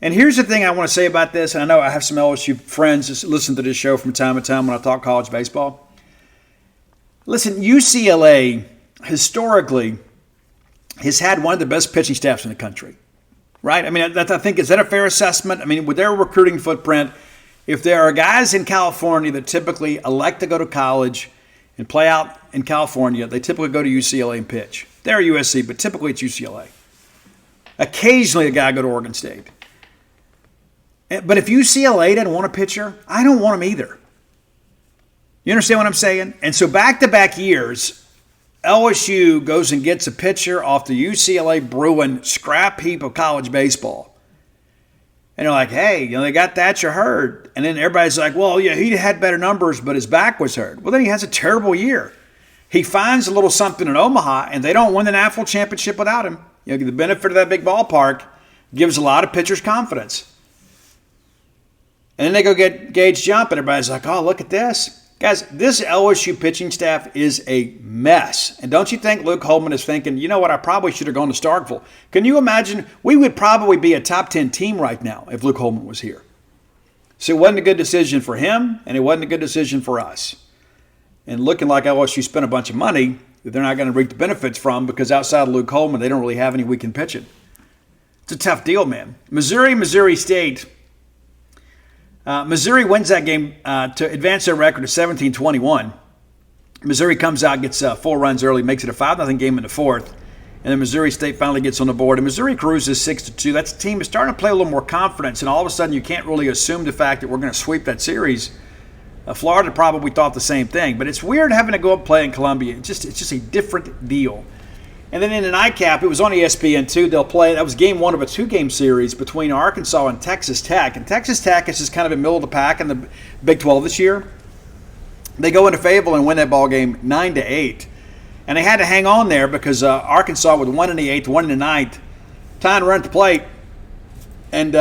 And here's the thing I want to say about this, and I know I have some LSU friends that listen to this show from time to time when I talk college baseball. Listen, UCLA historically has had one of the best pitching staffs in the country, right? I mean, I think, is that a fair assessment? I mean, with their recruiting footprint, if there are guys in California that typically elect to go to college and play out in California, they typically go to UCLA and pitch. They're USC, but typically it's UCLA. Occasionally a guy go to Oregon State. But if UCLA doesn't want a pitcher, I don't want him either. You understand what I'm saying? And so back-to-back years, LSU goes and gets a pitcher off the UCLA Bruin scrap heap of college baseball. And they're like, hey, they got Thatcher Hurd. And then everybody's like, well, yeah, he had better numbers, but his back was hurt. Well, then he has a terrible year. He finds a little something in Omaha, and they don't win the national championship without him. The benefit of that big ballpark gives a lot of pitchers confidence. And then they go get Gage Jump, and everybody's like, oh, look at this. Guys, this LSU pitching staff is a mess. And don't you think Luke Holman is thinking, you know what, I probably should have gone to Starkville. Can you imagine? We would probably be a top 10 team right now if Luke Holman was here. So it wasn't a good decision for him, and it wasn't a good decision for us. And looking like LSU spent a bunch of money that they're not going to reap the benefits from, because outside of Luke Holman, they don't really have any weekend pitching. It's a tough deal, man. Missouri State. Missouri wins that game to advance their record to 17-21. Missouri comes out, gets 4 runs early, makes it a 5-0 game in the fourth. And then Missouri State finally gets on the board. And Missouri cruises 6-2. That team is starting to play a little more confidence. And all of a sudden, you can't really assume the fact that we're going to sweep that series. Florida probably thought the same thing. But it's weird having to go up and play in Columbia. It's just a different deal. And then in the nightcap, it was on ESPN2. They'll play. That was game 1 of a 2-game series between Arkansas and Texas Tech. And Texas Tech is just kind of in the middle of the pack in the Big 12 this year. They go into Fayetteville and win that ball game 9-8. And they had to hang on there because Arkansas with 1 in the 8th, 1 in the 9th, time to run at the plate, and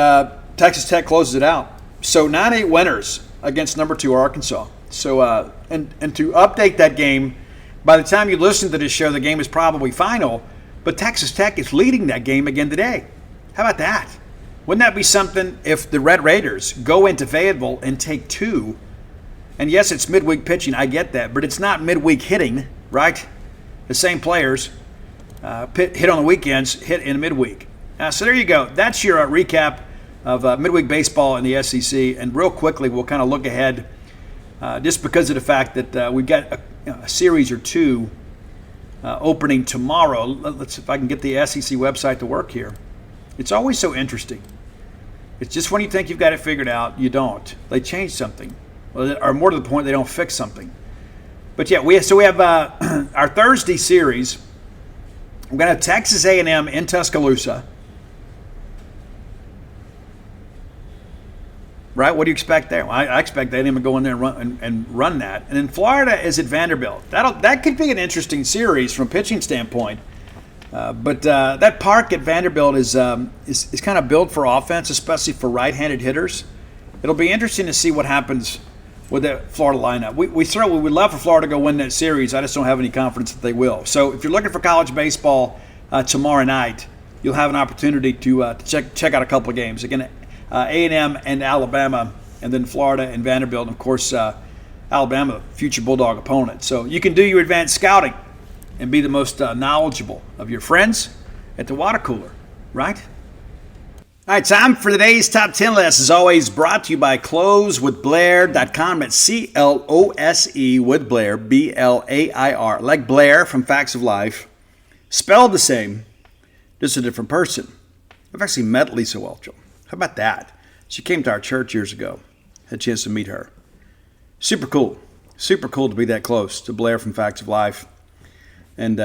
Texas Tech closes it out. So 9-8 winners against number 2 Arkansas. So and to update that game, by the time you listen to this show, the game is probably final, but Texas Tech is leading that game again today. How about that? Wouldn't that be something if the Red Raiders go into Fayetteville and take 2? And yes, it's midweek pitching, I get that, but it's not midweek hitting, right? The same players hit on the weekends, hit in midweek. So there you go. That's your recap of midweek baseball in the SEC. And real quickly, we'll kind of look ahead just because of the fact that we've got a series or 2 opening tomorrow. Let's see if I can get the SEC website to work here. It's always so interesting. It's just when you think you've got it figured out, you don't. They change something. Or more to the point, they don't fix something. But yeah, we have our Thursday series. We're going to have Texas A&M in Tuscaloosa. Right? What do you expect there? Well, I expect A&M to go in there and run that. And then Florida is at Vanderbilt. That could be an interesting series from a pitching standpoint. But that park at Vanderbilt is kind of built for offense, especially for right-handed hitters. It'll be interesting to see what happens with that Florida lineup. We would love for Florida to go win that series. I just don't have any confidence that they will. So if you're looking for college baseball tomorrow night, you'll have an opportunity to check out a couple of games. Again, A&M and Alabama, and then Florida and Vanderbilt, and of course Alabama, future Bulldog opponent. So you can do your advanced scouting and be the most knowledgeable of your friends at the water cooler, right? All right, time for today's top 10 list. As always, brought to you by closewithblair.com. It's C-L-O-S-E with Blair, B-L-A-I-R. Like Blair from Facts of Life. Spelled the same, just a different person. I've actually met Lisa Welchel. How about that? She came to our church years ago. Had a chance to meet her. Super cool. Super cool to be that close to Blair from Facts of Life. And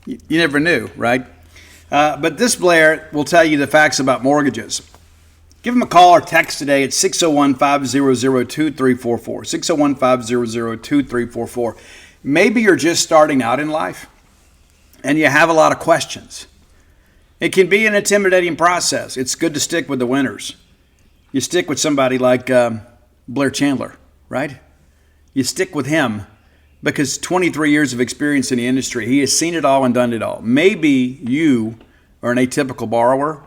you never knew, right? But this Blair will tell you the facts about mortgages. Give him a call or text today at 601-500-2344. 601-500-2344. Maybe you're just starting out in life and you have a lot of questions. It can be an intimidating process. It's good to stick with the winners. You stick with somebody like Blair Chandler, right? You stick with him because 23 years of experience in the industry, he has seen it all and done it all. Maybe you are an atypical borrower.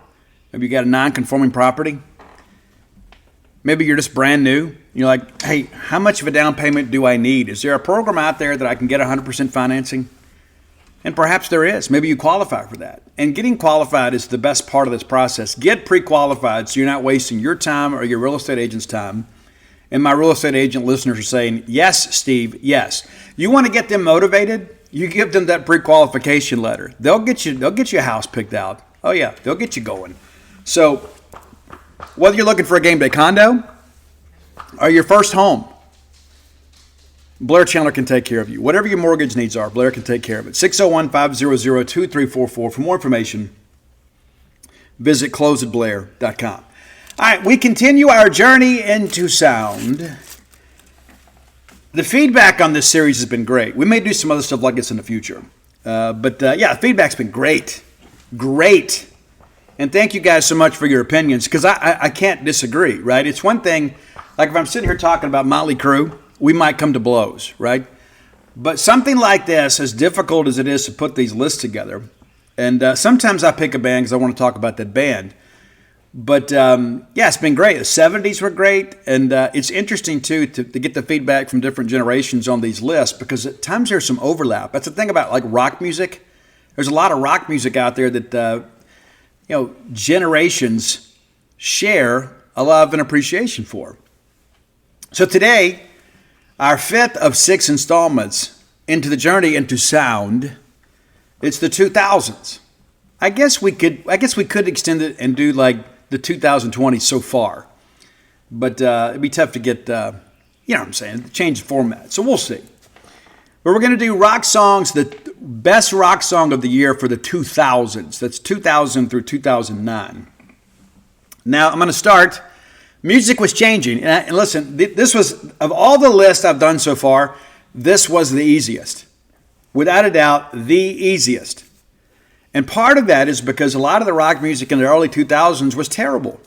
Maybe you got a non-conforming property. Maybe you're just brand new. You're like, hey, how much of a down payment do I need? Is there a program out there that I can get 100% financing? And perhaps there is. Maybe you qualify for that. And getting qualified is the best part of this process. Get pre-qualified so you're not wasting your time or your real estate agent's time. And my real estate agent listeners are saying, yes, Steve, yes. You want to get them motivated? You give them that pre-qualification letter. They'll get you a house picked out. Oh yeah, they'll get you going. So whether you're looking for a game day condo or your first home, Blair Chandler can take care of you. Whatever your mortgage needs are, Blair can take care of it. 601-500-2344. For more information, visit closewithblair.com. All right, we continue our journey into sound. The feedback on this series has been great. We may do some other stuff like this in the future. But the feedback's been great. Great. And thank you guys so much for your opinions, because I can't disagree, right? It's one thing, like if I'm sitting here talking about Motley Crue, we might come to blows, right? But something like this, as difficult as it is to put these lists together, and sometimes I pick a band because I want to talk about that band. But, it's been great. The 70s were great, and it's interesting, too, to get the feedback from different generations on these lists, because at times there's some overlap. That's the thing about, like, rock music. There's a lot of rock music out there that, generations share a love and appreciation for. So today, our fifth of 6 installments into the journey into sound, it's the 2000s. I guess we could extend it and do, like, the 2020 so far. But it'd be tough to get, change the format. So we'll see. But we're going to do rock songs, the best rock song of the year for the 2000s. That's 2000 through 2009. Now, I'm going to start Music was changing. And listen, this was, of all the lists I've done so far, this was the easiest. Without a doubt, the easiest. And part of that is because a lot of the rock music in the early 2000s was terrible.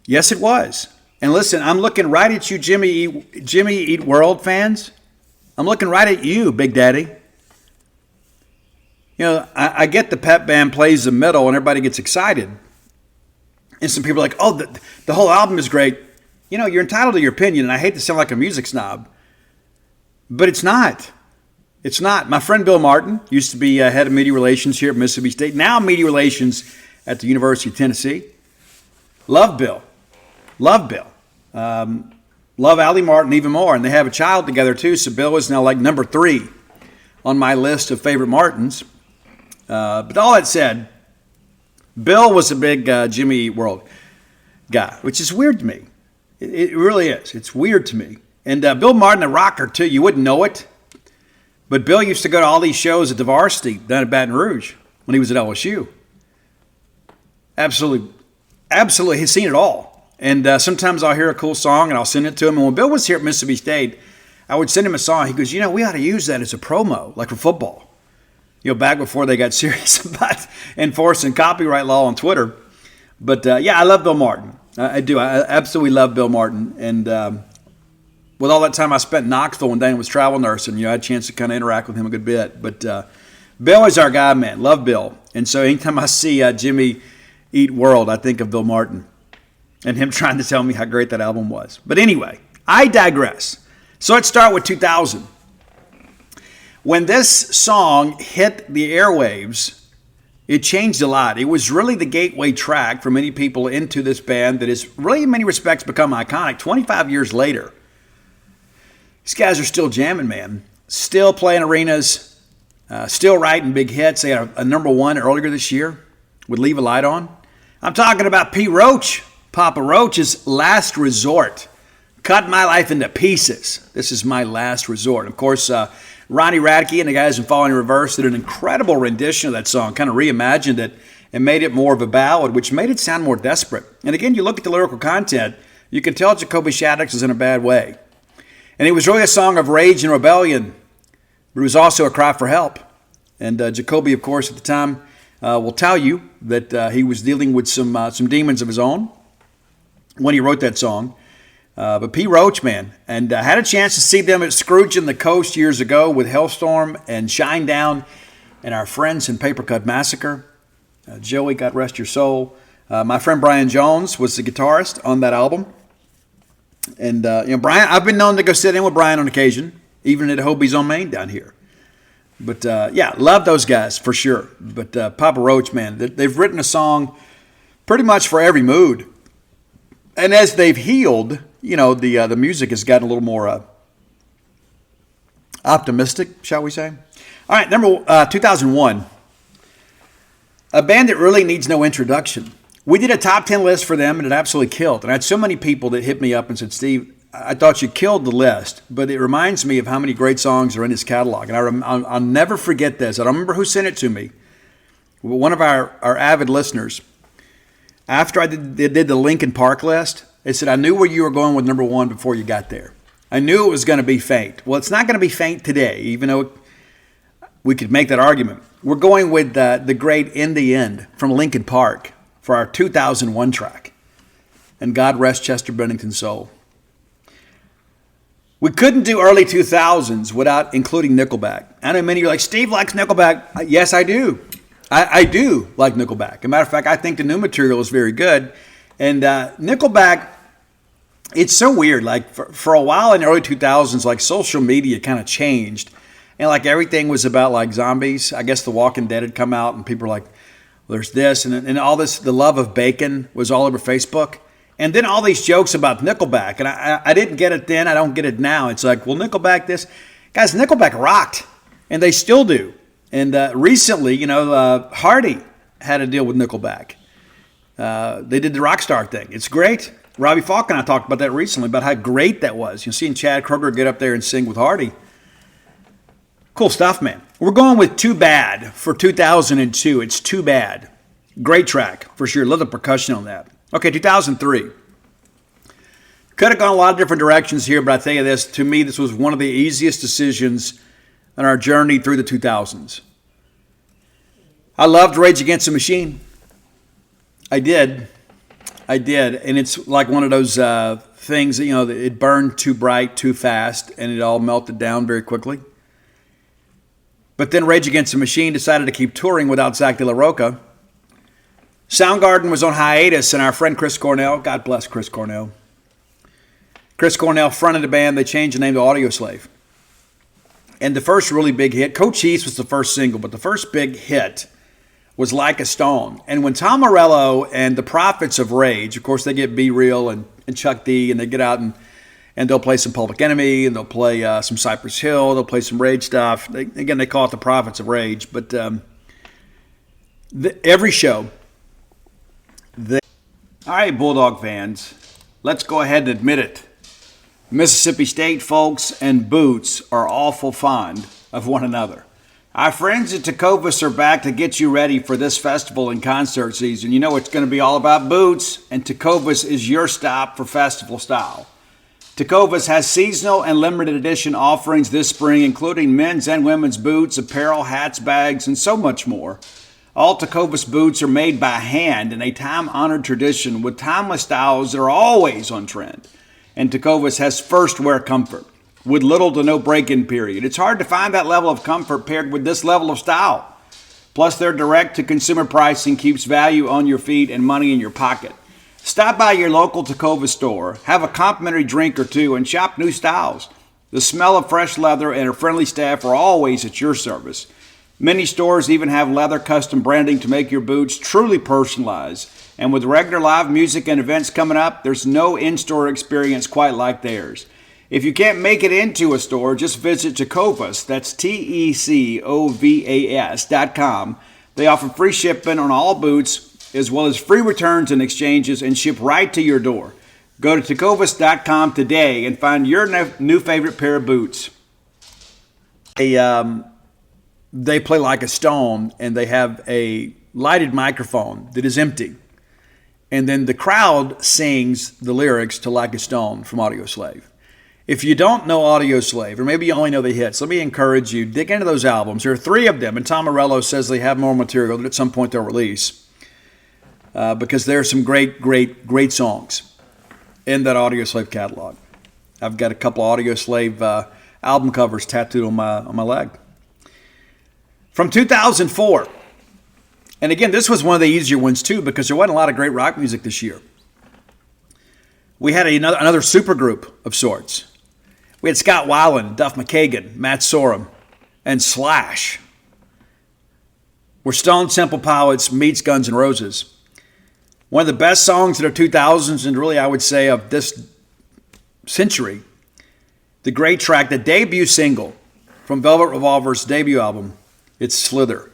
Yes, it was. And listen, I'm looking right at you, Jimmy Eat World fans. I'm looking right at you, Big Daddy. You know, I get the pep band plays the middle and everybody gets excited. And some people are like, oh, the whole album is great. You know, you're entitled to your opinion, and I hate to sound like a music snob, but it's not. It's not. My friend Bill Martin used to be head of media relations here at Mississippi State, now media relations at the University of Tennessee. Love Bill. Love Bill. Love Allie Martin even more, and they have a child together too, so Bill is now like number 3 on my list of favorite Martins. But all that said, Bill was a big Jimmy Eat World guy, which is weird to me. It really is. It's weird to me. And Bill Martin, a rocker too, you wouldn't know it. But Bill used to go to all these shows at the Varsity down at Baton Rouge when he was at LSU. Absolutely, he's seen it all. And sometimes I'll hear a cool song and I'll send it to him. And when Bill was here at Mississippi State, I would send him a song. He goes, you know, we ought to use that as a promo, like for football. You know, back before they got serious about enforcing copyright law on Twitter. But yeah, I love Bill Martin. I do. I absolutely love Bill Martin. And with all that time I spent in Knoxville when Dana was travel nursing, you know, I had a chance to kind of interact with him a good bit. But Bill is our guy, man. Love Bill. And so anytime I see Jimmy Eat World, I think of Bill Martin and him trying to tell me how great that album was. But anyway, I digress. So let's start with 2000. When this song hit the airwaves, it changed a lot. It was really the gateway track for many people into this band that has really in many respects become iconic 25 years later. These guys are still jamming, man. Still playing arenas, still writing big hits. They had a number 1 earlier this year with Leave a Light On. I'm talking about Pete Roach, Papa Roach's Last Resort. Cut my life into pieces. This is my last resort. Of course, Ronnie Radke and the guys in Falling in Reverse did an incredible rendition of that song, kind of reimagined it and made it more of a ballad, which made it sound more desperate. And again, you look at the lyrical content, you can tell Jacoby Shaddix is in a bad way. And it was really a song of rage and rebellion, but it was also a cry for help. And Jacoby, of course, at the time will tell you that he was dealing with some demons of his own when he wrote that song. But Pete Roach, man, and I had a chance to see them at Scrooge in the Coast years ago with Hellstorm and Shinedown and our friends in Paper Cut Massacre. Joey, God rest your soul. My friend Brian Jones was the guitarist on that album. And, you know, Brian, I've been known to go sit in with Brian on occasion, even at Hobie's on Main down here. But, yeah, love those guys for sure. But Papa Roach, man, they've written a song pretty much for every mood. And as they've healed, you know, the music has gotten a little more optimistic, shall we say. All right, number 2001, a band that really needs no introduction. We did a top 10 list for them, and it absolutely killed. And I had so many people that hit me up and said, Steve, I thought you killed the list, but it reminds me of how many great songs are in his catalog. And I'll never forget this. I don't remember who sent it to me. One of our avid listeners, after I did the Linkin Park list, they said, I knew where you were going with number 1 before you got there. I knew it was going to be Faint. Well, it's not going to be Faint today, even though we could make that argument. We're going with the great In the End from Linkin Park for our 2001 track. And God rest Chester Bennington's soul. We couldn't do early 2000s without including Nickelback. I know many of you are like, Steve likes Nickelback. Yes, I do. I do like Nickelback. As a matter of fact, I think the new material is very good. And Nickelback, it's so weird. Like for a while in the early 2000s, like social media kind of changed. And like everything was about like zombies. I guess The Walking Dead had come out and people were like, well, there's this. And all this, the love of bacon was all over Facebook. And then all these jokes about Nickelback. And I didn't get it then. I don't get it now. It's like, well, Nickelback this. Guys, Nickelback rocked. And they still do. And recently, you know, Hardy had a deal with Nickelback. They did the Rockstar thing. It's great. Robbie Falk and I talked about that recently, about how great that was. You're seeing Chad Kroeger get up there and sing with Hardy. Cool stuff, man. We're going with Too Bad for 2002. It's Too Bad. Great track, for sure. Love the percussion on that. Okay, 2003. Could have gone a lot of different directions here, but I tell you this, to me, this was one of the easiest decisions in our journey through the 2000s. I loved Rage Against the Machine. I did. And it's like one of those things that, it burned too bright, too fast, and it all melted down very quickly. But then Rage Against the Machine decided to keep touring without Zach De La Rocha. Soundgarden was on hiatus, and our friend Chris Cornell, God bless Chris Cornell. Chris Cornell fronted the band. They changed the name to Audioslave. And the first really big hit, Cochise was the first single, but the first big hit was Like a Stone. And when Tom Morello and the Prophets of Rage, of course, they get Be Real and Chuck D, and they get out and they'll play some Public Enemy, and they'll play some Cypress Hill, they'll play some Rage stuff. They call it the Prophets of Rage. But every show, all right, Bulldog fans, let's go ahead and admit it. Mississippi State folks and Boots are awful fond of one another. Our friends at Tecovas are back to get you ready for this festival and concert season. You know it's going to be all about boots, and Tecovas is your stop for festival style. Tecovas has seasonal and limited edition offerings this spring, including men's and women's boots, apparel, hats, bags, and so much more. All Tecovas boots are made by hand in a time-honored tradition with timeless styles that are always on trend. And Tecovas has first wear comfort with little to no break-in period. It's hard to find that level of comfort paired with this level of style. Plus, their direct-to-consumer pricing keeps value on your feet and money in your pocket. Stop by your local Tecovas store, have a complimentary drink or two, and shop new styles. The smell of fresh leather and a friendly staff are always at your service. Many stores even have leather custom branding to make your boots truly personalized. And with regular live music and events coming up, there's no in-store experience quite like theirs. If you can't make it into a store, just visit Tecovas, that's TECOVAS.com. They offer free shipping on all boots, as well as free returns and exchanges, and ship right to your door. Go to Tecovas.com today and find your new favorite pair of boots. They play Like a Stone, and they have a lighted microphone that is empty. And then the crowd sings the lyrics to Like a Stone from Audioslave. If you don't know Audioslave, or maybe you only know the hits, let me encourage you, dig into those albums. There are 3 of them, and Tom Morello says they have more material that at some point they'll release. Because there are some great, great, great songs in that Audioslave catalog. I've got a couple Audioslave album covers tattooed on my leg. From 2004, and again, this was one of the easier ones too because there wasn't a lot of great rock music this year. We had another supergroup of sorts. We had Scott Weiland, Duff McKagan, Matt Sorum, and Slash. Where Stone Temple Pilots meets Guns N' Roses. One of the best songs of the 2000s, and really I would say of this century. The great track, the debut single from Velvet Revolver's debut album, it's Slither.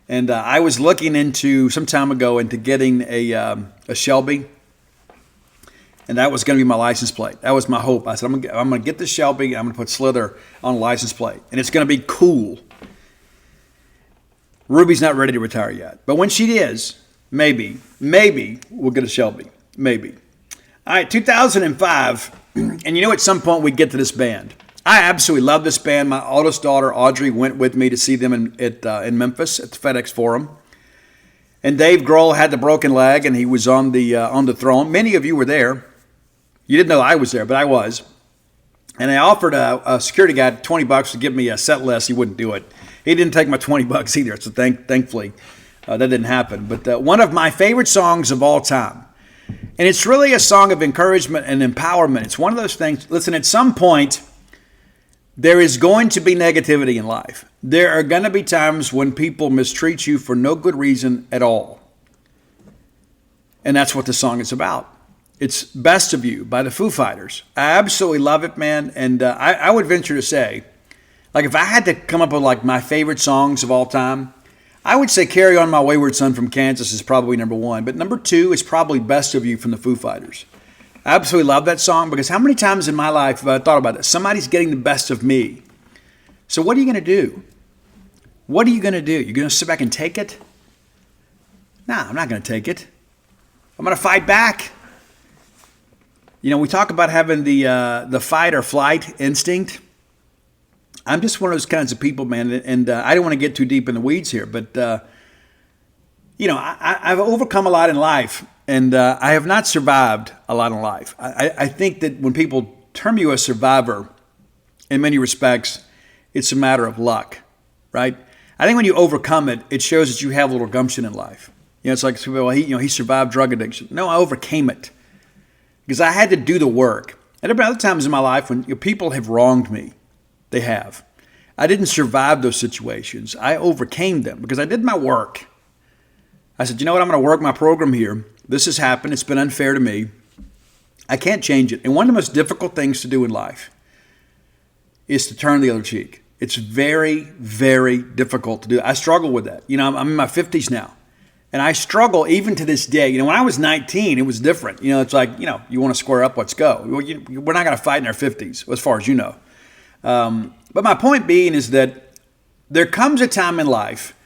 And I was looking into, some time ago, into getting a Shelby. And that was going to be my license plate. That was my hope. I said, I'm going to get the Shelby, and I'm going to put Slither on a license plate. And it's going to be cool. Ruby's not ready to retire yet. But when she is, maybe we'll get a Shelby. Maybe. All right, 2005. And at some point we get to this band. I absolutely love this band. My oldest daughter, Audrey, went with me to see them in Memphis at the FedEx Forum. And Dave Grohl had the broken leg, and he was on the throne. Many of you were there. You didn't know I was there, but I was. And I offered a security guy $20 to give me a set list. He wouldn't do it. He didn't take my $20 either, so thankfully that didn't happen. But one of my favorite songs of all time. And it's really a song of encouragement and empowerment. It's one of those things. Listen, at some point, there is going to be negativity in life. There are going to be times when people mistreat you for no good reason at all. And that's what the song is about. It's Best of You by the Foo Fighters. I absolutely love it, man. And I would venture to say, like if I had to come up with like my favorite songs of all time, I would say Carry On My Wayward Son from Kansas is probably number 1. But number 2 is probably Best of You from the Foo Fighters. I absolutely love that song because how many times in my life have I thought about this? Somebody's getting the best of me. So what are you going to do? What are you going to do? You're going to sit back and take it? No, I'm not going to take it. I'm going to fight back. You know, we talk about having the fight or flight instinct. I'm just one of those kinds of people, man, and I don't want to get too deep in the weeds here, but, you know, I've overcome a lot in life, and I have not survived a lot in life. I think that when people term you a survivor, in many respects, it's a matter of luck, right? I think when you overcome it, it shows that you have a little gumption in life. You know, it's like, well, he survived drug addiction. No, I overcame it because I had to do the work. And there have been other times in my life when people have wronged me. They have. I didn't survive those situations. I overcame them because I did my work. I said, you know what? I'm going to work my program here. This has happened. It's been unfair to me. I can't change it. And one of the most difficult things to do in life is to turn the other cheek. It's very, very difficult to do. I struggle with that. You know, I'm in my 50s now. And I struggle even to this day. You know, when I was 19, it was different. You know, it's like, you know, you want to square up, let's go. We're not going to fight in our 50s, as far as you know. But my point being is that there comes a time in life,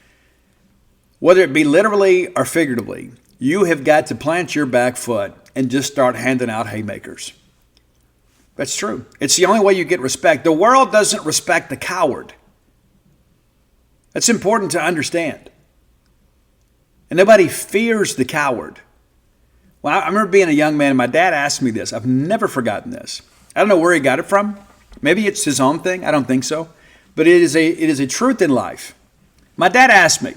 whether it be literally or figuratively, you have got to plant your back foot and just start handing out haymakers. That's true. It's the only way you get respect. The world doesn't respect the coward. That's important to understand. And nobody fears the coward. Well, I remember being a young man, and my dad asked me this. I've never forgotten this. I don't know where he got it from. Maybe it's his own thing. I don't think so. But it is a truth in life. My dad asked me,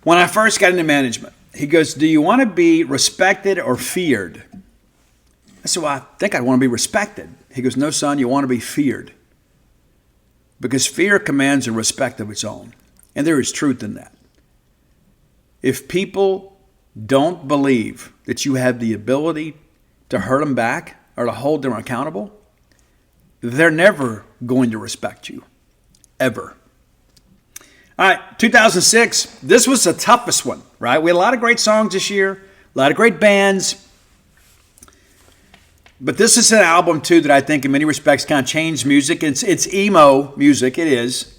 when I first got into management, he goes, do you want to be respected or feared? I said, well, I think I'd want to be respected. He goes, no, son, you want to be feared. Because fear commands a respect of its own. And there is truth in that. If people don't believe that you have the ability to hurt them back or to hold them accountable, they're never going to respect you, ever. All right, 2006, this was the toughest one, right? We had a lot of great songs this year, a lot of great bands. But this is an album, too, that I think in many respects kind of changed music. It's emo music, it is.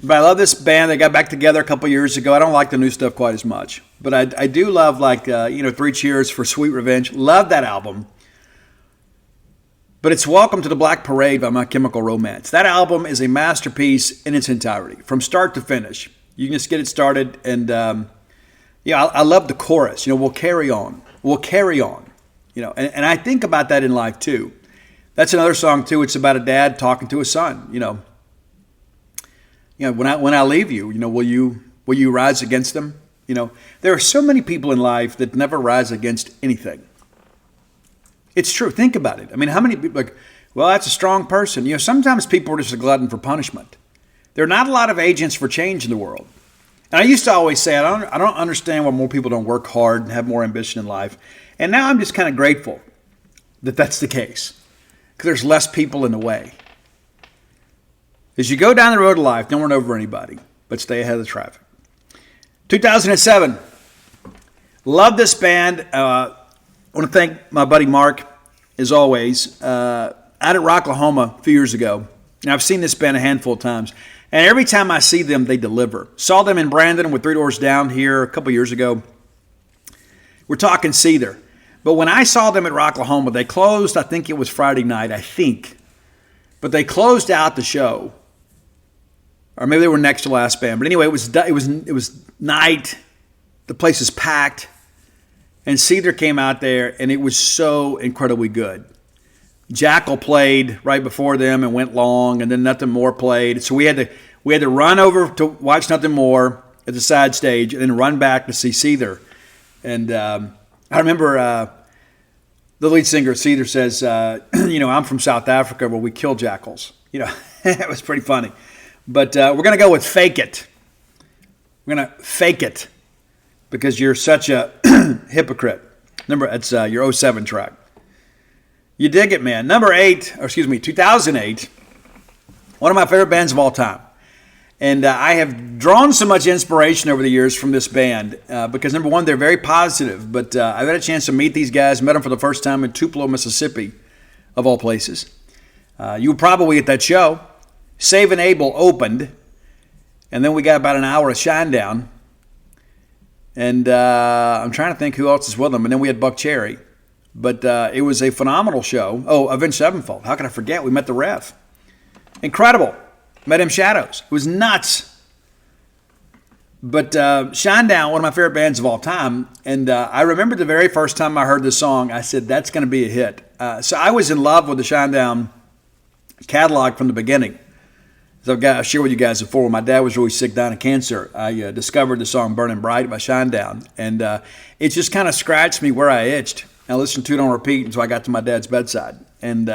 But I love this band. They got back together a couple years ago. I don't like the new stuff quite as much. But I do love, like, 3 Cheers for Sweet Revenge. Love that album. But it's Welcome to the Black Parade by My Chemical Romance. That album is a masterpiece in its entirety, from start to finish. You can just get it started. And, I love the chorus. You know, we'll carry on. We'll carry on. You know, and I think about that in life, too. That's another song, too. It's about a dad talking to his son, you know, when I leave you, you know, will you rise against them? You know, there are so many people in life that never rise against anything. It's true. Think about it. I mean, how many people like, well, that's a strong person. You know, sometimes people are just a glutton for punishment. There are not a lot of agents for change in the world. And I used to always say, I don't understand why more people don't work hard and have more ambition in life. And now I'm just kind of grateful that that's the case, because there's less people in the way. As you go down the road of life, don't run over anybody, but stay ahead of the traffic. 2007, love this band. I want to thank my buddy Mark, as always, out at Rocklahoma a few years ago. And I've seen this band a handful of times. And every time I see them, they deliver. Saw them in Brandon with 3 Doors Down here a couple years ago. We're talking Seether. But when I saw them at Rocklahoma, they closed, I think it was Friday night, But they closed out the show. Or maybe they were next to last band. But anyway, it was night. The place is packed. And Seether came out there, and it was so incredibly good. Jackal played right before them and went long, and then Nothing More played. So we had to run over to watch Nothing More at the side stage, and then run back to see Seether. And I remember the lead singer of Seether says, I'm from South Africa where we kill jackals. You know, it was pretty funny. But we're going to go with Fake It. We're going to fake it because you're such a hypocrite. Remember, it's your 07 track. You dig it, man. 2008, one of my favorite bands of all time. And I have drawn so much inspiration over the years from this band because, number one, they're very positive. But I've had a chance to meet these guys, met them for the first time in Tupelo, Mississippi, of all places. You were probably at that show. Save and Abel opened, and then we got about an hour of Shinedown. And I'm trying to think who else is with them. And then we had Buck Cherry. But it was a phenomenal show. Oh, Avenged Sevenfold. How can I forget? We met the ref. Incredible. Met him Shadows. It was nuts. But Shinedown, one of my favorite bands of all time. And I remember the very first time I heard this song, I said, that's going to be a hit. So I was in love with the Shinedown catalog from the beginning. So I've shared with you guys before, when my dad was really sick, dying of cancer, I discovered the song Burning Bright by Shinedown. And it just kind of scratched me where I itched. I listened to it on repeat until I got to my dad's bedside. And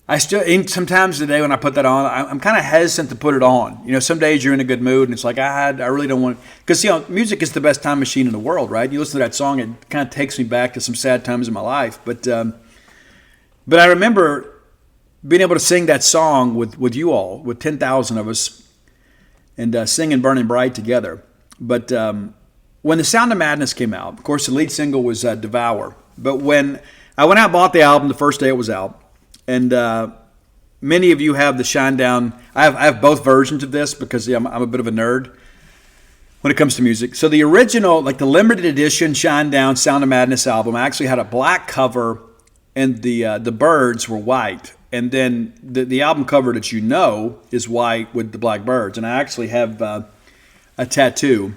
I still, sometimes today when I put that on, I'm kind of hesitant to put it on. You know, some days you're in a good mood and it's like, I really don't want, because, you know, music is the best time machine in the world, right? You listen to that song, it kind of takes me back to some sad times in my life. But I remember being able to sing that song with you all, with 10,000 of us, and singing Burning Bright together. But when The Sound of Madness came out, of course, the lead single was Devour. But when I went out and bought the album the first day it was out, and many of you have the Shinedown. I have both versions of this because I'm a bit of a nerd when it comes to music. So the original, like the limited edition Shinedown Sound of Madness album, actually had a black cover, and the birds were white. And then the album cover that you know is white with the black birds. And I actually have a tattoo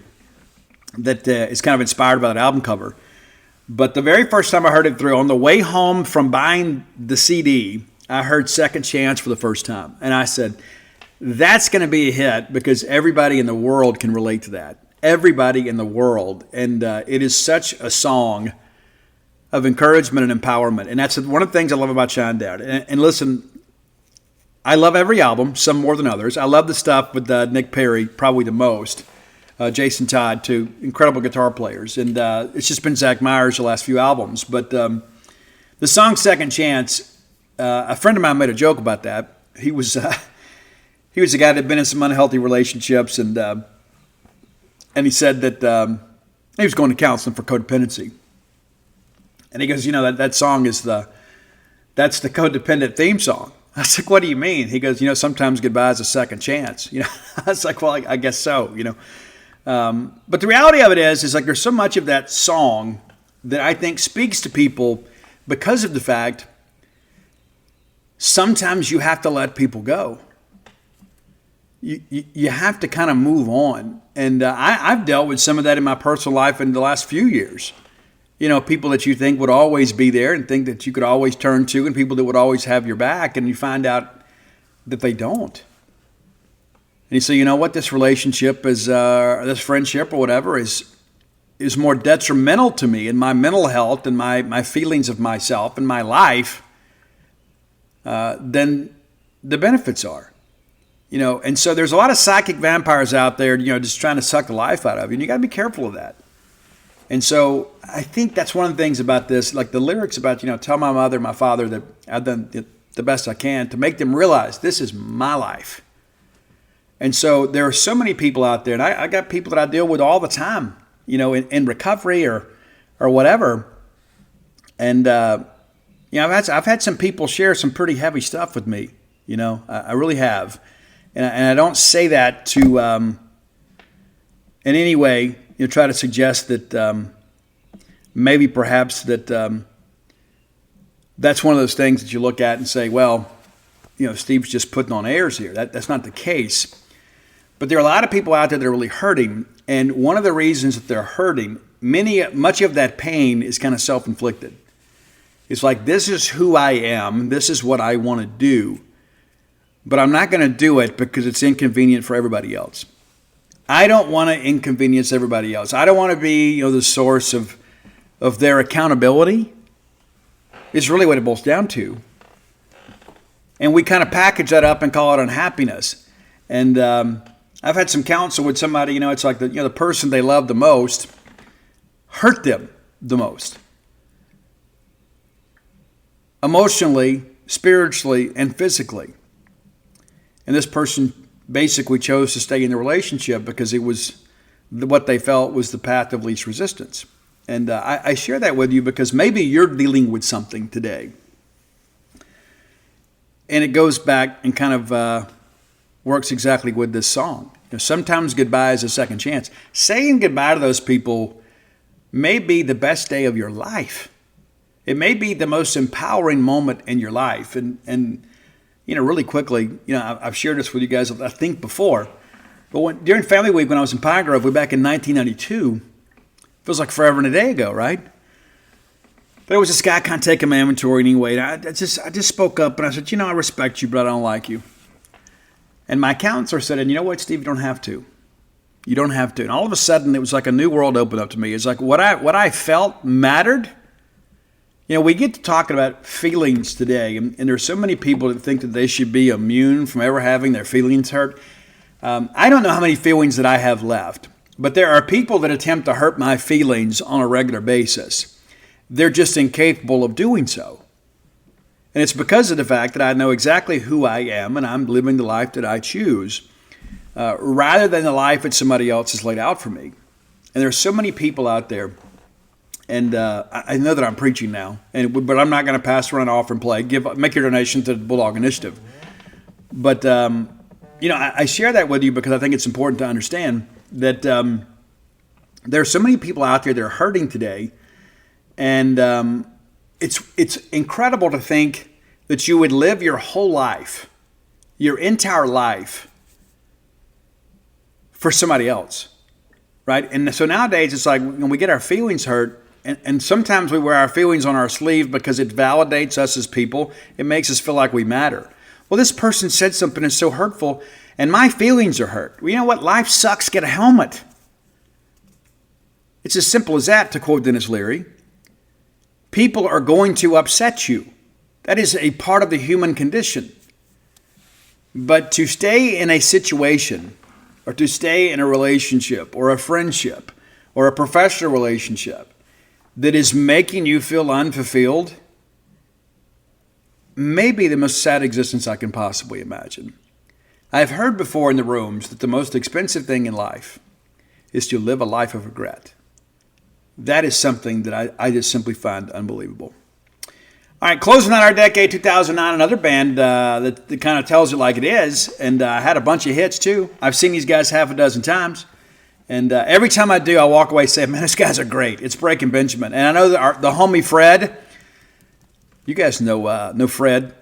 that is kind of inspired by that album cover. But the very first time I heard it through, on the way home from buying the CD, I heard Second Chance for the first time. And I said, that's going to be a hit because everybody in the world can relate to that. Everybody in the world. And it is such a song of encouragement and empowerment. And that's one of the things I love about Shinedown. And listen, I love every album, some more than others. I love the stuff with Nick Perry, probably the most. Jason Todd, two incredible guitar players. And it's just been Zach Myers the last few albums. But the song Second Chance, a friend of mine made a joke about that. He was a guy that had been in some unhealthy relationships, and he said that he was going to counseling for codependency. And he goes, you know, that song is that's the codependent theme song. I was like, what do you mean? He goes, you know, sometimes goodbye is a second chance. You know, I was like, well, I guess so, you know. But the reality of it is like there's so much of that song that I think speaks to people because of the fact sometimes you have to let people go. You have to kind of move on. And I've dealt with some of that in my personal life in the last few years. You know, people that you think would always be there and think that you could always turn to, and people that would always have your back, and you find out that they don't. And you say, you know what, this relationship is, this friendship or whatever is more detrimental to me and my mental health and my feelings of myself and my life than the benefits are. You know, and so there's a lot of psychic vampires out there, you know, just trying to suck the life out of you, and you got to be careful of that. And so I think that's one of the things about this, like the lyrics about, you know, tell my mother, my father that I've done the best I can to make them realize this is my life. And so there are so many people out there, and I got people that I deal with all the time, you know, in recovery or whatever. And, you know, I've had some people share some pretty heavy stuff with me, you know, I really have. And I don't say that to, in any way, you know, try to suggest that maybe perhaps that that's one of those things that you look at and say, well, you know, Steve's just putting on airs here. That's not the case. But there are a lot of people out there that are really hurting. And one of the reasons that they're hurting, much of that pain is kind of self-inflicted. It's like, this is who I am. This is what I want to do. But I'm not going to do it because it's inconvenient for everybody else. I don't want to inconvenience everybody else. I don't want to be, you know, the source of their accountability. It's really what it boils down to. And we kind of package that up and call it unhappiness. And I've had some counsel with somebody, you know, it's like the person they love the most hurt them the most. Emotionally, spiritually, and physically. And this person basically chose to stay in the relationship because it was what they felt was the path of least resistance. And I share that with you because maybe you're dealing with something today. And it goes back and kind of works exactly with this song. Sometimes goodbye is a second chance. Saying goodbye to those people may be the best day of your life. It may be the most empowering moment in your life. And really quickly, I've shared this with you guys, I think, before. But during Family Week, when I was in Pine Grove, way back in 1992, feels like forever and a day ago, right? There was this guy kind of taking my inventory anyway. And I just spoke up and I said, I respect you, but I don't like you. And my counselor said, and you know what, Steve, you don't have to. You don't have to. And all of a sudden, it was like a new world opened up to me. It's like what I felt mattered. We get to talking about feelings today, and there's so many people that think that they should be immune from ever having their feelings hurt. I don't know how many feelings that I have left, but there are people that attempt to hurt my feelings on a regular basis. They're just incapable of doing so. And it's because of the fact that I know exactly who I am, and I'm living the life that I choose, rather than the life that somebody else has laid out for me. And there's so many people out there. And I know that I'm preaching now, but I'm not going to pass around offering play. Make your donation to the Bulldog Initiative. But I share that with you because I think it's important to understand that there are so many people out there that are hurting today, and it's incredible to think that you would live your whole life, your entire life, for somebody else, right? And so nowadays it's like when we get our feelings hurt. And sometimes we wear our feelings on our sleeve because it validates us as people. It makes us feel like we matter. Well, this person said something that's so hurtful, and my feelings are hurt. Well, you know what? Life sucks. Get a helmet. It's as simple as that, to quote Dennis Leary. People are going to upset you. That is a part of the human condition. But to stay in a situation, or to stay in a relationship, or a friendship, or a professional relationship, that is making you feel unfulfilled may be the most sad existence I can possibly imagine. I've heard before in the rooms that the most expensive thing in life is to live a life of regret. That is something that I just simply find unbelievable. All right, closing out our decade, 2009, another band that kind of tells it like it is, and had a bunch of hits too. I've seen these guys half a dozen times. And every time I do, I walk away saying, man, these guys are great. It's Breaking Benjamin. And I know that the homie Fred, you guys know Fred.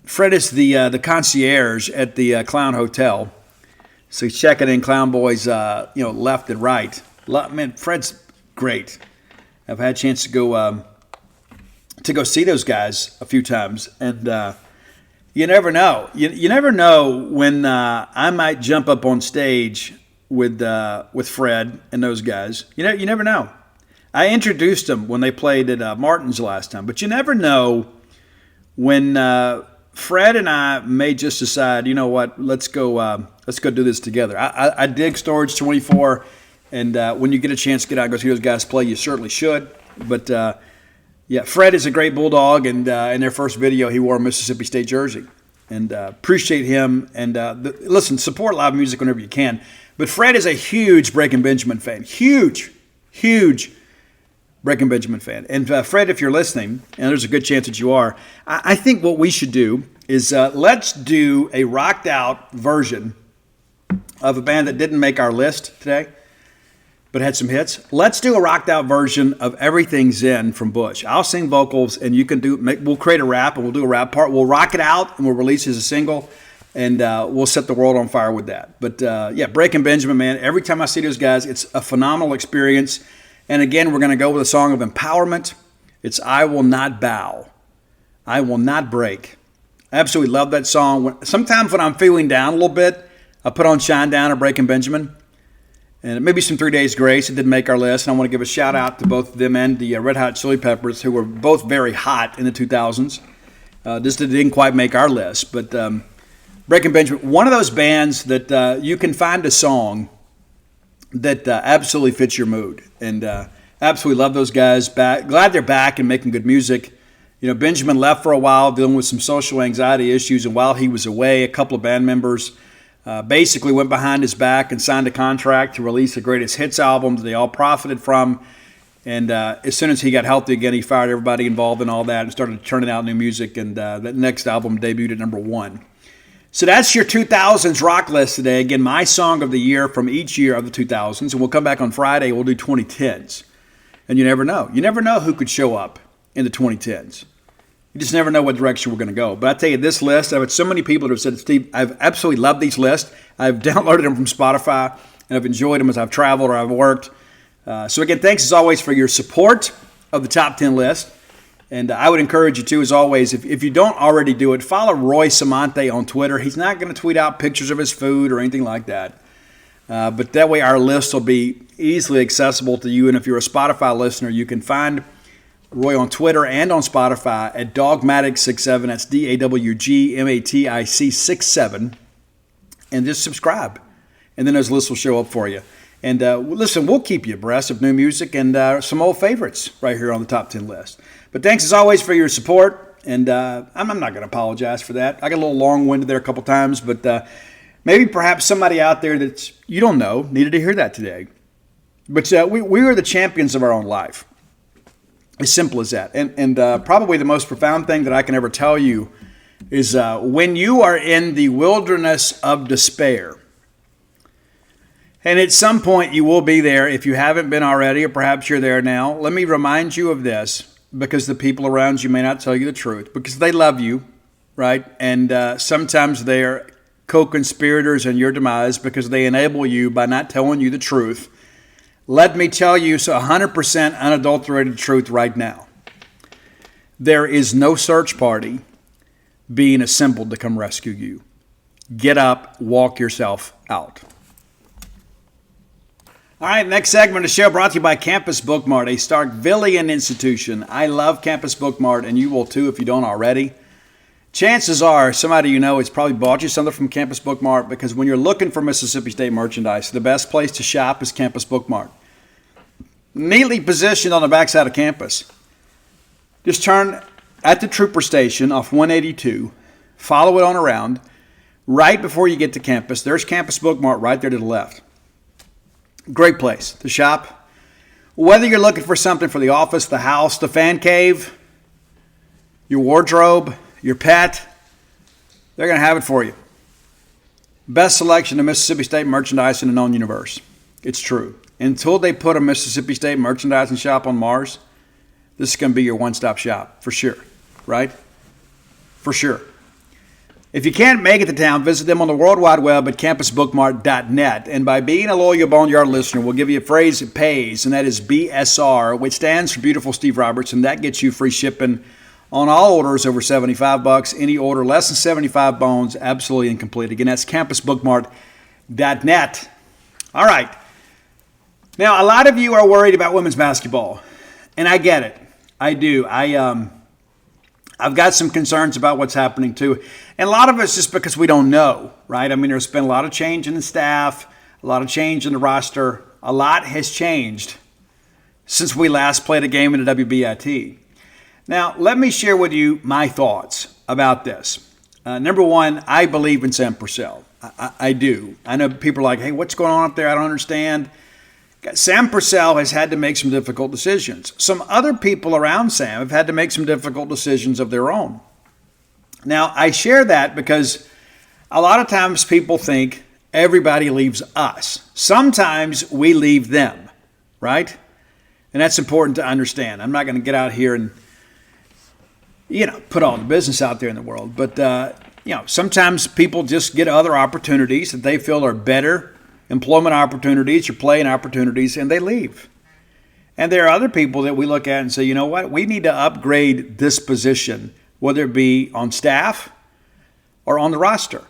Fred is the concierge at the Clown Hotel. So he's checking in Clown Boys, left and right. Man, Fred's great. I've had a chance to go see those guys a few times. And you never know. You never know when I might jump up on stage with Fred and those guys. You never know. I introduced them when they played at Martin's last time, but you never know when Fred and I may just decide, you know what, let's go do this together. I dig Storage 24, and when you get a chance to get out and go see those guys play, you certainly should. But Fred is a great Bulldog, and in their first video, he wore a Mississippi State jersey, and appreciate him. And listen, support live music whenever you can. But Fred is a huge Breaking Benjamin fan. Huge Breaking Benjamin fan. And Fred, if you're listening, and there's a good chance that you are, I think what we should do is let's do a rocked out version of a band that didn't make our list today, but had some hits. Let's do a rocked out version of Everything's In from Bush. I'll sing vocals, and you can we'll create a rap, and we'll do a rap part. We'll rock it out, and we'll release it as a single. And we'll set the world on fire with that. But, Breaking Benjamin, man, every time I see those guys, it's a phenomenal experience. And, again, we're going to go with a song of empowerment. It's I Will Not Bow. I Will Not Break. I absolutely love that song. Sometimes when I'm feeling down a little bit, I put on Shine Down or Breaking Benjamin. And maybe some 3 Days Grace. It didn't make our list. And I want to give a shout-out to both of them and the Red Hot Chili Peppers, who were both very hot in the 2000s. This didn't quite make our list, but Breaking Benjamin, one of those bands that you can find a song that absolutely fits your mood. And absolutely love those guys. Glad they're back and making good music. Benjamin left for a while dealing with some social anxiety issues. And while he was away, a couple of band members basically went behind his back and signed a contract to release the greatest hits album that they all profited from. And as soon as he got healthy again, he fired everybody involved in all that and started turning out new music. And that next album debuted at number 1. So that's your 2000s rock list today. Again, my song of the year from each year of the 2000s. And we'll come back on Friday. We'll do 2010s. And you never know. You never know who could show up in the 2010s. You just never know what direction we're going to go. But I tell you, this list, I've had so many people that have said, Steve, I've absolutely loved these lists. I've downloaded them from Spotify, and I've enjoyed them as I've traveled or I've worked. So again, thanks as always for your support of the top 10 list. And I would encourage you to, as always, if you don't already do it, follow Roy Samante on Twitter. He's not going to tweet out pictures of his food or anything like that. But that way our list will be easily accessible to you. And if you're a Spotify listener, you can find Roy on Twitter and on Spotify at Dogmatic67. That's DAWGMATIC 67. And just subscribe. And then those lists will show up for you. And listen, we'll keep you abreast of new music and some old favorites right here on the top 10 list. But thanks as always for your support. And I'm not going to apologize for that. I got a little long-winded there a couple times, but maybe perhaps somebody out there that you don't know needed to hear that today. But we are the champions of our own life. As simple as that. And probably the most profound thing that I can ever tell you is when you are in the wilderness of despair, and at some point you will be there if you haven't been already, or perhaps you're there now. Let me remind you of this, because the people around you may not tell you the truth, because they love you, right? And sometimes they're co-conspirators in your demise because they enable you by not telling you the truth. Let me tell you 100% unadulterated truth right now. There is no search party being assembled to come rescue you. Get up, walk yourself out. All right, next segment of the show brought to you by Campus Bookmart, a Starkvillian institution. I love Campus Bookmart, and you will too if you don't already. Chances are somebody you know has probably bought you something from Campus Bookmart, because when you're looking for Mississippi State merchandise, the best place to shop is Campus Bookmart. Neatly positioned on the backside of campus. Just turn at the Trooper Station off 182, follow it on around. Right before you get to campus, there's Campus Bookmart right there to the left. Great place to shop. Whether you're looking for something for the office, the house, the fan cave, your wardrobe, your pet, they're going to have it for you. Best selection of Mississippi State merchandise in the known universe. It's true. Until they put a Mississippi State merchandising shop on Mars, this is going to be your one-stop shop for sure, right? For sure. If you can't make it to town, visit them on the World Wide Web at campusbookmart.net. And by being a loyal BONEYARD listener, we'll give you a phrase that pays, and that is BSR, which stands for Beautiful Steve Roberts, and that gets you free shipping on all orders over $75. Any order less than 75 bones, absolutely incomplete. Again, that's campusbookmart.net. All right. Now, a lot of you are worried about women's basketball, and I get it. I do. I've got some concerns about what's happening too. And a lot of it's just because we don't know, right? I mean, there's been a lot of change in the staff, a lot of change in the roster. A lot has changed since we last played a game in the WBIT. Now, let me share with you my thoughts about this. Number one, I believe in Sam Purcell. I do. I know people are like, hey, what's going on up there? I don't understand. Sam Purcell has had to make some difficult decisions. Some other people around Sam have had to make some difficult decisions of their own. Now, I share that because a lot of times people think everybody leaves us. Sometimes we leave them, right? And that's important to understand. I'm not going to get out here and, put all the business out there in the world. But, sometimes people just get other opportunities that they feel are better employment opportunities or playing opportunities, and they leave. And there are other people that we look at and say, you know what, we need to upgrade this position, whether it be on staff or on the roster.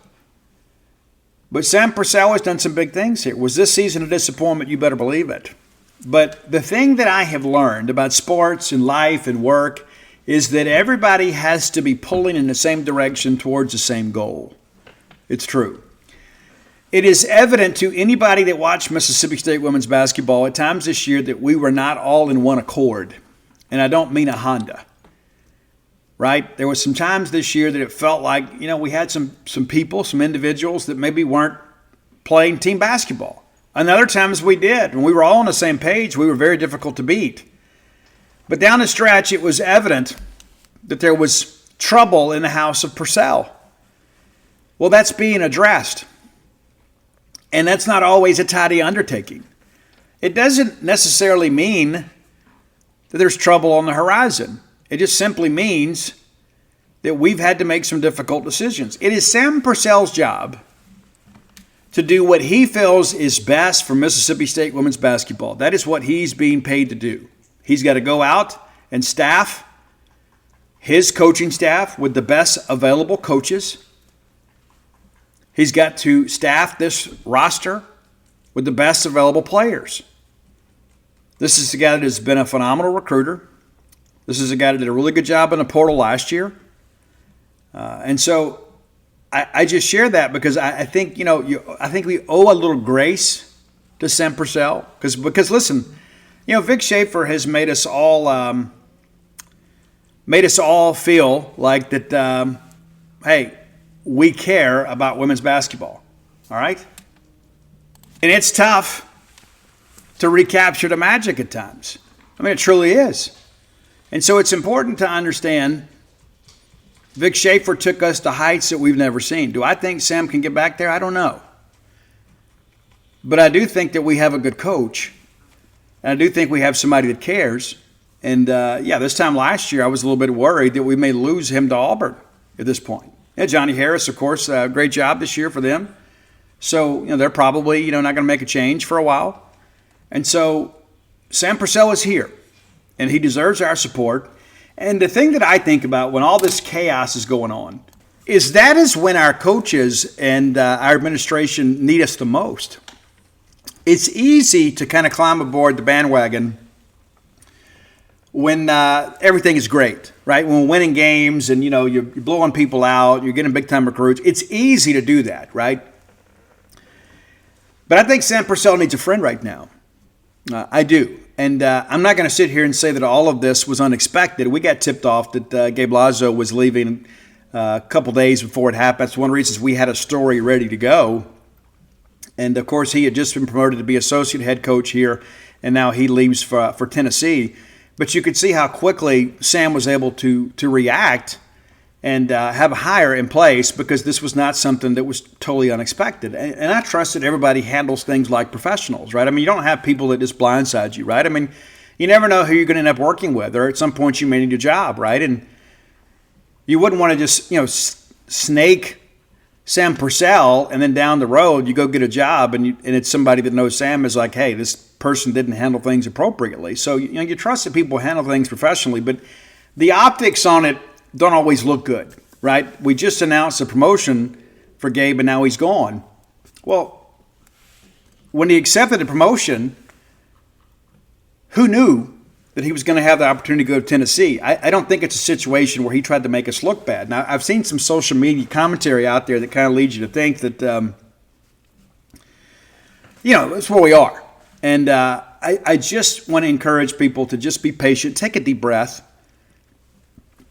But Sam Purcell has done some big things here. Was this season a disappointment? You better believe it. But the thing that I have learned about sports and life and work is that everybody has to be pulling in the same direction towards the same goal. It's true. It is evident to anybody that watched Mississippi State women's basketball at times this year that we were not all in one accord. And I don't mean a Honda, right? There was some times this year that it felt like, we had some people, some individuals that maybe weren't playing team basketball. And other times we did. When we were all on the same page, we were very difficult to beat. But down the stretch, it was evident that there was trouble in the house of Purcell. Well, that's being addressed. And that's not always a tidy undertaking. It doesn't necessarily mean that there's trouble on the horizon. It just simply means that we've had to make some difficult decisions. It is Sam Purcell's job to do what he feels is best for Mississippi State women's basketball. That is what he's being paid to do. He's got to go out and staff his coaching staff with the best available coaches. He's got to staff this roster with the best available players. This is a guy that has been a phenomenal recruiter. This is a guy that did a really good job in the portal last year. And so I just share that because I think, I think we owe a little grace to Sam Purcell. Because listen, Vic Schaefer has made us all feel like that, hey, we care about women's basketball. All right? And it's tough to recapture the magic at times. I mean, it truly is. And so it's important to understand Vic Schaefer took us to heights that we've never seen. Do I think Sam can get back there? I don't know. But I do think that we have a good coach. And I do think we have somebody that cares. And, this time last year, I was a little bit worried that we may lose him to Auburn at this point. Yeah, Johnny Harris, of course, great job this year for them. So, they're probably, not going to make a change for a while. And so Sam Purcell is here, and he deserves our support. And the thing that I think about when all this chaos is going on is that is when our coaches and our administration need us the most. It's easy to kind of climb aboard the bandwagon when everything is great, right? When we're winning games and, you're blowing people out, you're getting big-time recruits. It's easy to do that, right? But I think Sam Purcell needs a friend right now. I do. And I'm not going to sit here and say that all of this was unexpected. We got tipped off that Gabe Lazo was leaving a couple days before it happened. That's one of the reasons we had a story ready to go. And, of course, he had just been promoted to be associate head coach here, and now he leaves for Tennessee. But you could see how quickly Sam was able to react and have a hire in place because this was not something that was totally unexpected. And I trust that everybody handles things like professionals, right? I mean, you don't have people that just blindside you, right? I mean, you never know who you're going to end up working with, or at some point you may need a job, right? And you wouldn't want to just, snake Sam Purcell and then down the road you go get a job and it's somebody that knows Sam is like, hey, this person didn't handle things appropriately. So, you trust that people handle things professionally, but the optics on it don't always look good, right? We just announced a promotion for Gabe and now he's gone. Well, when he accepted the promotion, who knew that he was going to have the opportunity to go to Tennessee? I don't think it's a situation where he tried to make us look bad. Now, I've seen some social media commentary out there that kind of leads you to think that, that's where we are. And I just want to encourage people to just be patient, take a deep breath,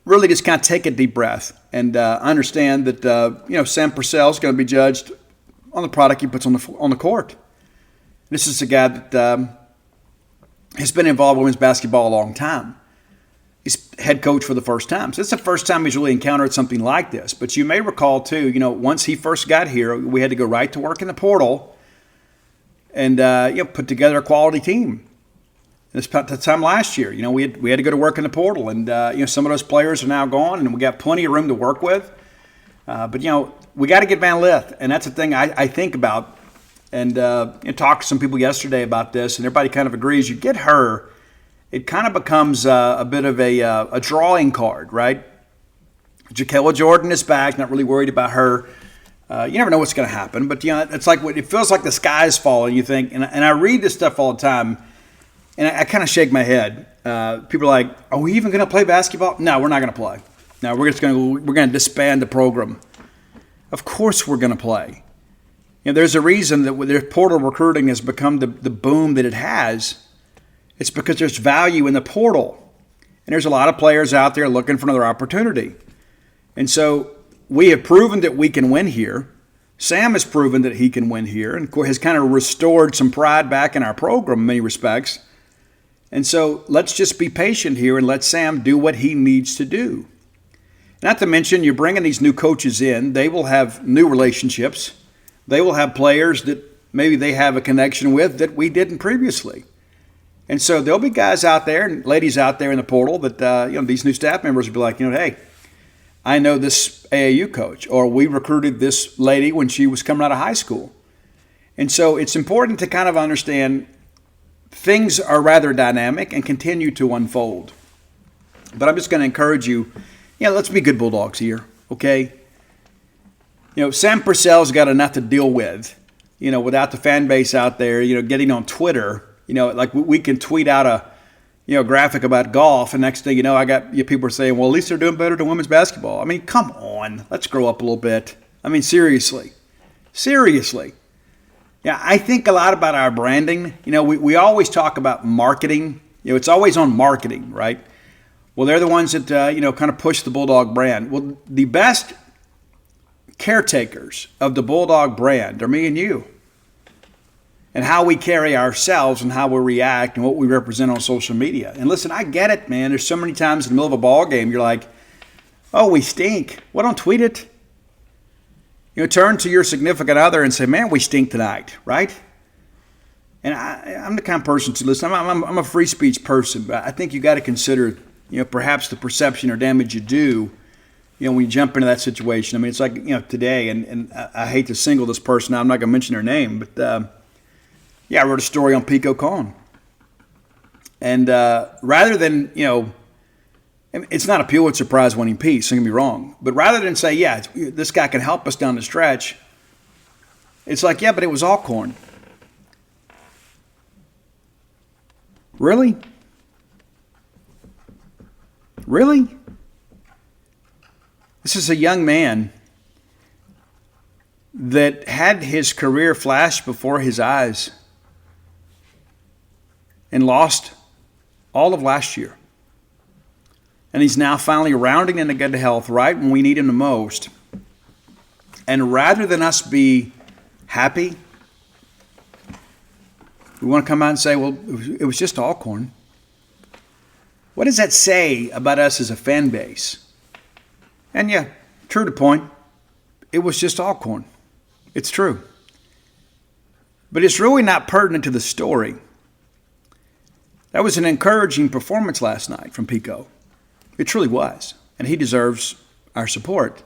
really just kind of take a deep breath and understand that, Sam Purcell is going to be judged on the product he puts on the court. This is a guy that has been involved with women's basketball a long time. He's head coach for the first time. So it's the first time he's really encountered something like this. But you may recall, too, once he first got here, we had to go right to work in the portal and put together a quality team. This time last year, we had to go to work in the portal, and some of those players are now gone, and we got plenty of room to work with. But we got to get Van Lith, and that's the thing I think about. And talked to some people yesterday about this, and everybody kind of agrees. You get her, it kind of becomes a bit of a drawing card, right? Jaquela Jordan is back, not really worried about her. You never know what's going to happen, but it's like it feels like the sky is falling. You think, and I read this stuff all the time. And I kind of shake my head. People are like, "Are we even going to play basketball?" No, we're not going to play. No, we're going to disband the program. Of course, we're going to play. There's a reason that their portal recruiting has become the boom that it has. It's because there's value in the portal, and there's a lot of players out there looking for another opportunity. And so we have proven that we can win here. Sam has proven that he can win here, and has kind of restored some pride back in our program in many respects. And so let's just be patient here and let Sam do what he needs to do. Not to mention, you're bringing these new coaches in. They will have new relationships. They will have players that maybe they have a connection with that we didn't previously. And so there'll be guys out there and ladies out there in the portal that, these new staff members will be like, hey, I know this AAU coach, or we recruited this lady when she was coming out of high school. And so it's important to kind of understand things are rather dynamic and continue to unfold. But I'm just going to encourage you, let's be good Bulldogs here, okay? Sam Purcell's got enough to deal with, without the fan base out there, getting on Twitter. Like we can tweet out a graphic about golf, and next thing you know, I got people are saying, well, at least they're doing better than women's basketball. I mean, come on, let's grow up a little bit. I mean, seriously. Yeah, I think a lot about our branding. We always talk about marketing. It's always on marketing, right? Well, they're the ones that, kind of push the Bulldog brand. Well, the best caretakers of the Bulldog brand are me and you. And how we carry ourselves and how we react and what we represent on social media. And listen, I get it, man. There's so many times in the middle of a ball game, you're like, oh, we stink. Well, don't tweet it. Turn to your significant other and say, man, we stink tonight, right? And I'm the kind of person to listen. I'm a free speech person, but I think you got to consider, perhaps the perception or damage you do, when you jump into that situation. I mean, it's like, today, and I hate to single this person out. I'm not going to mention her name, but I wrote a story on Pico Con. And rather than, it's not a Pulitzer Prize winning piece, don't get me wrong. But rather than say, this guy can help us down the stretch, it's like, but it was Alcorn. Really? Really? This is a young man that had his career flash before his eyes and lost all of last year. And he's now finally rounding into good health right when we need him the most. And rather than us be happy, we want to come out and say, well, it was just Alcorn. What does that say about us as a fan base? And true to point, it was just Alcorn. It's true. But it's really not pertinent to the story. That was an encouraging performance last night from Pico. It truly was. And he deserves our support,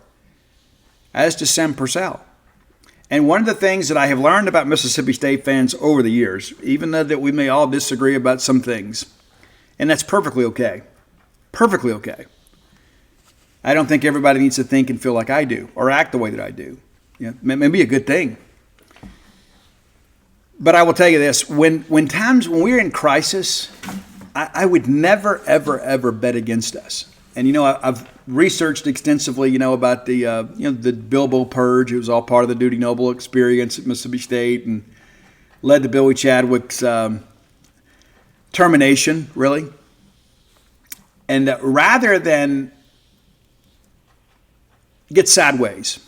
as does Sam Purcell. And one of the things that I have learned about Mississippi State fans over the years, even though that we may all disagree about some things, and that's perfectly okay. Perfectly okay. I don't think everybody needs to think and feel like I do or act the way that I do. Maybe a good thing. But I will tell you this, when we're in crisis, I would never, ever, ever bet against us. And, I've researched extensively, about the Bilbo Purge. It was all part of the Duty Noble experience at Mississippi State and led to Billy Chadwick's termination, really. And rather than get sideways,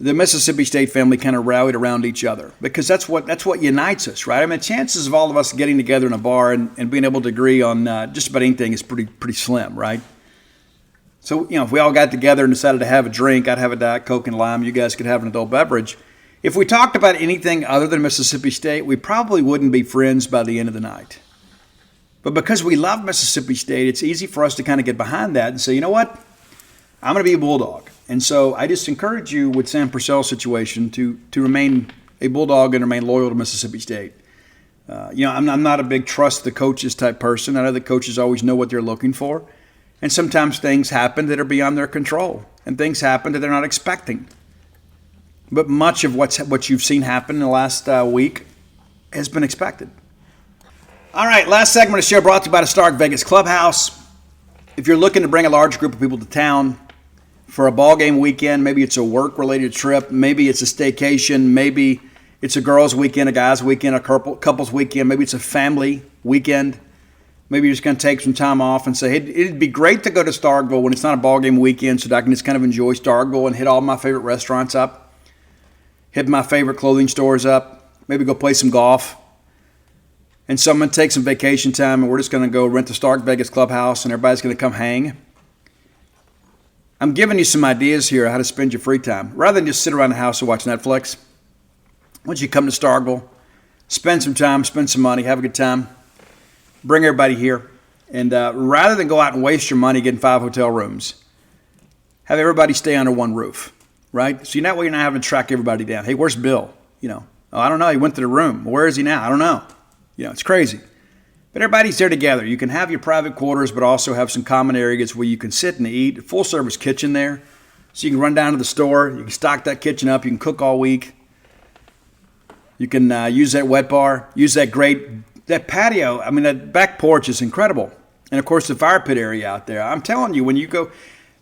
the Mississippi State family kind of rallied around each other because that's what unites us, right? I mean, chances of all of us getting together in a bar and being able to agree on just about anything is pretty slim, right? So, if we all got together and decided to have a drink, I'd have a Diet Coke and lime. You guys could have an adult beverage. If we talked about anything other than Mississippi State, we probably wouldn't be friends by the end of the night. But because we love Mississippi State, it's easy for us to kind of get behind that and say, you know what? I'm going to be a Bulldog. And so I just encourage you with Sam Purcell's situation to remain a Bulldog and remain loyal to Mississippi State. I'm not a big trust the coaches type person. I know the coaches always know what they're looking for. And sometimes things happen that are beyond their control. And things happen that they're not expecting. But much of what you've seen happen in the last week has been expected. All right, last segment of the show brought to you by the Stark Vegas Clubhouse. If you're looking to bring a large group of people to town for a ball game weekend, maybe it's a work-related trip, maybe it's a staycation, maybe it's a girls' weekend, a guys' weekend, a couple's weekend, maybe it's a family weekend. Maybe you're just going to take some time off and say, hey, it'd be great to go to Starkville when it's not a ball game weekend so that I can just kind of enjoy Starkville and hit all my favorite restaurants up, hit my favorite clothing stores up, maybe go play some golf. And so I'm going to take some vacation time and we're just going to go rent the Stark Vegas Clubhouse and everybody's going to come hang. I'm giving you some ideas here how to spend your free time. Rather than just sit around the house and watch Netflix, why don't you come to Starkville, spend some time, spend some money, have a good time, bring everybody here, and rather than go out and waste your money getting 5 hotel rooms, have everybody stay under one roof, right? So that way you're not having to track everybody down. Hey, where's Bill? Oh, I don't know. He went to the room. Where is he now? I don't know. It's crazy. But everybody's there together. You can have your private quarters, but also have some common areas where you can sit and eat. A full-service kitchen there. So you can run down to the store. You can stock that kitchen up. You can cook all week. You can use that wet bar. Use that that patio. I mean, that back porch is incredible. And, of course, the fire pit area out there. I'm telling you, when you go,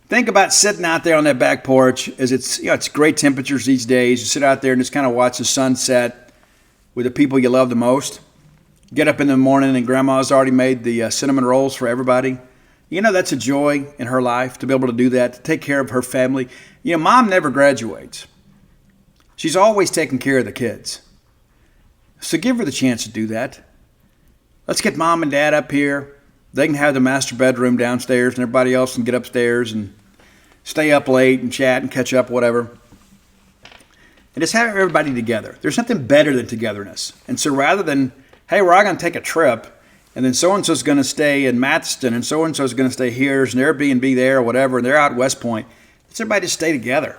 think about sitting out there on that back porch. As it's great temperatures these days. You sit out there and just kind of watch the sunset with the people you love the most. Get up in the morning and Grandma's already made the cinnamon rolls for everybody. That's a joy in her life to be able to do that, to take care of her family. Mom never graduates. She's always taking care of the kids. So give her the chance to do that. Let's get Mom and Dad up here. They can have the master bedroom downstairs and everybody else can get upstairs and stay up late and chat and catch up, whatever. And just have everybody together. There's nothing better than togetherness. And so rather than, hey, we're all going to take a trip, and then so-and-so's going to stay in Mathiston, and so-and-so's going to stay here, there's an Airbnb there or whatever, and they're out West Point. Let's everybody just stay together.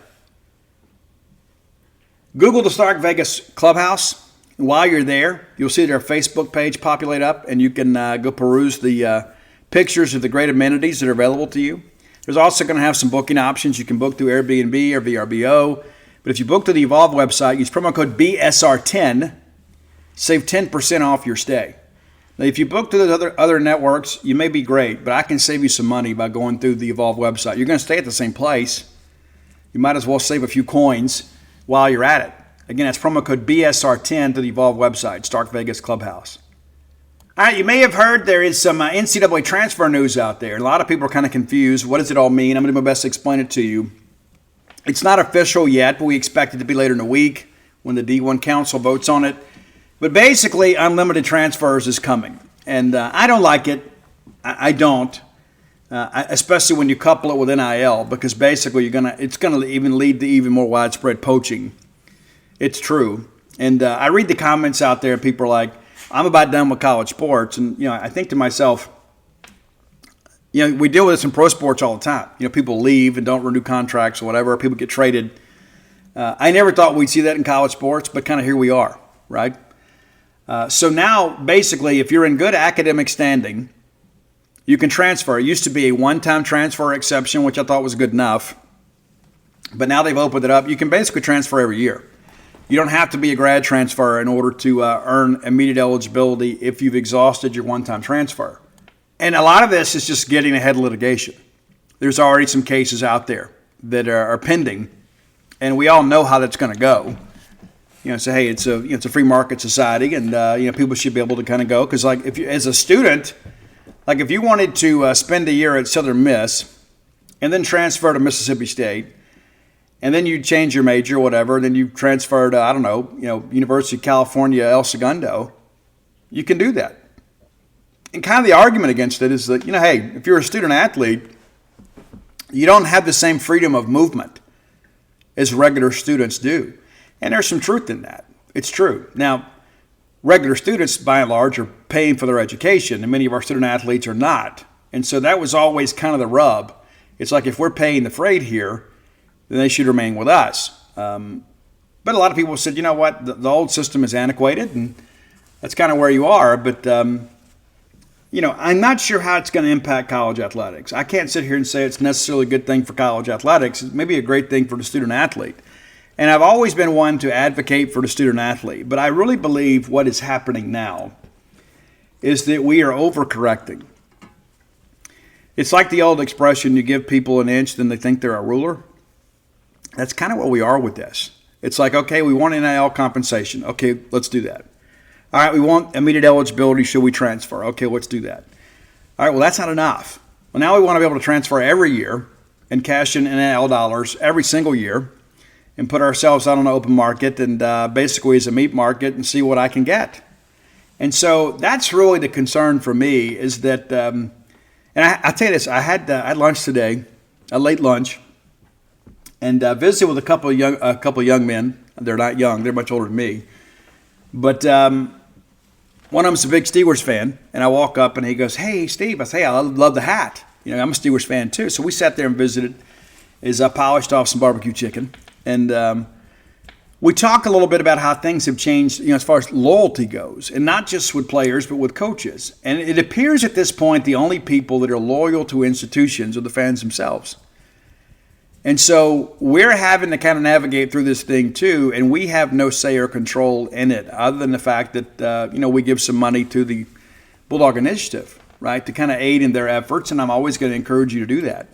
Google the Stark Vegas Clubhouse. And while you're there, you'll see their Facebook page populate up, and you can go peruse the pictures of the great amenities that are available to you. There's also going to have some booking options. You can book through Airbnb or VRBO. But if you book through the Evolve website, use promo code BSR10, save 10% off your stay. Now, if you book through the other networks, you may be great, but I can save you some money by going through the Evolve website. You're going to stay at the same place. You might as well save a few coins while you're at it. Again, that's promo code BSR10 to the Evolve website, Stark Vegas Clubhouse. All right, you may have heard there is some NCAA transfer news out there. A lot of people are kind of confused. What does it all mean? I'm going to do my best to explain it to you. It's not official yet, but we expect it to be later in the week when the D1 Council votes on it. But basically, unlimited transfers is coming. And I don't like it. I don't. Especially when you couple it with NIL, because basically it's going to even lead to even more widespread poaching. It's true. And I read the comments out there, and people are like, I'm about done with college sports. And, I think to myself, we deal with this in pro sports all the time. People leave and don't renew contracts or whatever. People get traded. I never thought we'd see that in college sports, but kind of here we are, right? So now, basically, if you're in good academic standing, you can transfer. It used to be a one-time transfer exception, which I thought was good enough. But now they've opened it up. You can basically transfer every year. You don't have to be a grad transfer in order to earn immediate eligibility if you've exhausted your one-time transfer. And a lot of this is just getting ahead of litigation. There's already some cases out there that are pending, and we all know how that's going to go. So hey, it's a free market society, and people should be able to kind of go because, like, if you as a student, like if you wanted to spend a year at Southern Miss and then transfer to Mississippi State, and then you change your major or whatever, and then you transfer to University of California, El Segundo, you can do that. And kind of the argument against it is that hey, if you're a student athlete, you don't have the same freedom of movement as regular students do. And there's some truth in that. It's true. Now, regular students, by and large, are paying for their education, and many of our student athletes are not. And so that was always kind of the rub. It's like if we're paying the freight here, then they should remain with us. But a lot of people said, you know what, the old system is antiquated, and that's kind of where you are. But, I'm not sure how it's going to impact college athletics. I can't sit here and say it's necessarily a good thing for college athletics. It's maybe a great thing for the student athlete. And I've always been one to advocate for the student athlete, but I really believe what is happening now is that we are overcorrecting. It's like the old expression, you give people an inch, then they think they're a ruler. That's kind of what we are with this. It's like, okay, we want NIL compensation. Okay, let's do that. All right, we want immediate eligibility. Should we transfer? Okay, let's do that. All right, well, that's not enough. Well, now we want to be able to transfer every year and cash in NIL dollars every single year and put ourselves out on the open market and basically as a meat market and see what I can get. And so that's really the concern for me is that, and I'll tell you this, I had lunch today, a late lunch, and visited with a couple of young men. They're not young; they're much older than me. But one of them's a big Steelers fan, and I walk up and he goes, "Hey, Steve." I say, "Hey, I love the hat. I'm a Steelers fan too." So we sat there and visited. I polished off some barbecue chicken, and we talk a little bit about how things have changed, as far as loyalty goes, and not just with players, but with coaches. And it appears at this point the only people that are loyal to institutions are the fans themselves. And so we're having to kind of navigate through this thing too, and we have no say or control in it, other than the fact that we give some money to the Bulldog Initiative, right, to kind of aid in their efforts, and I'm always going to encourage you to do that.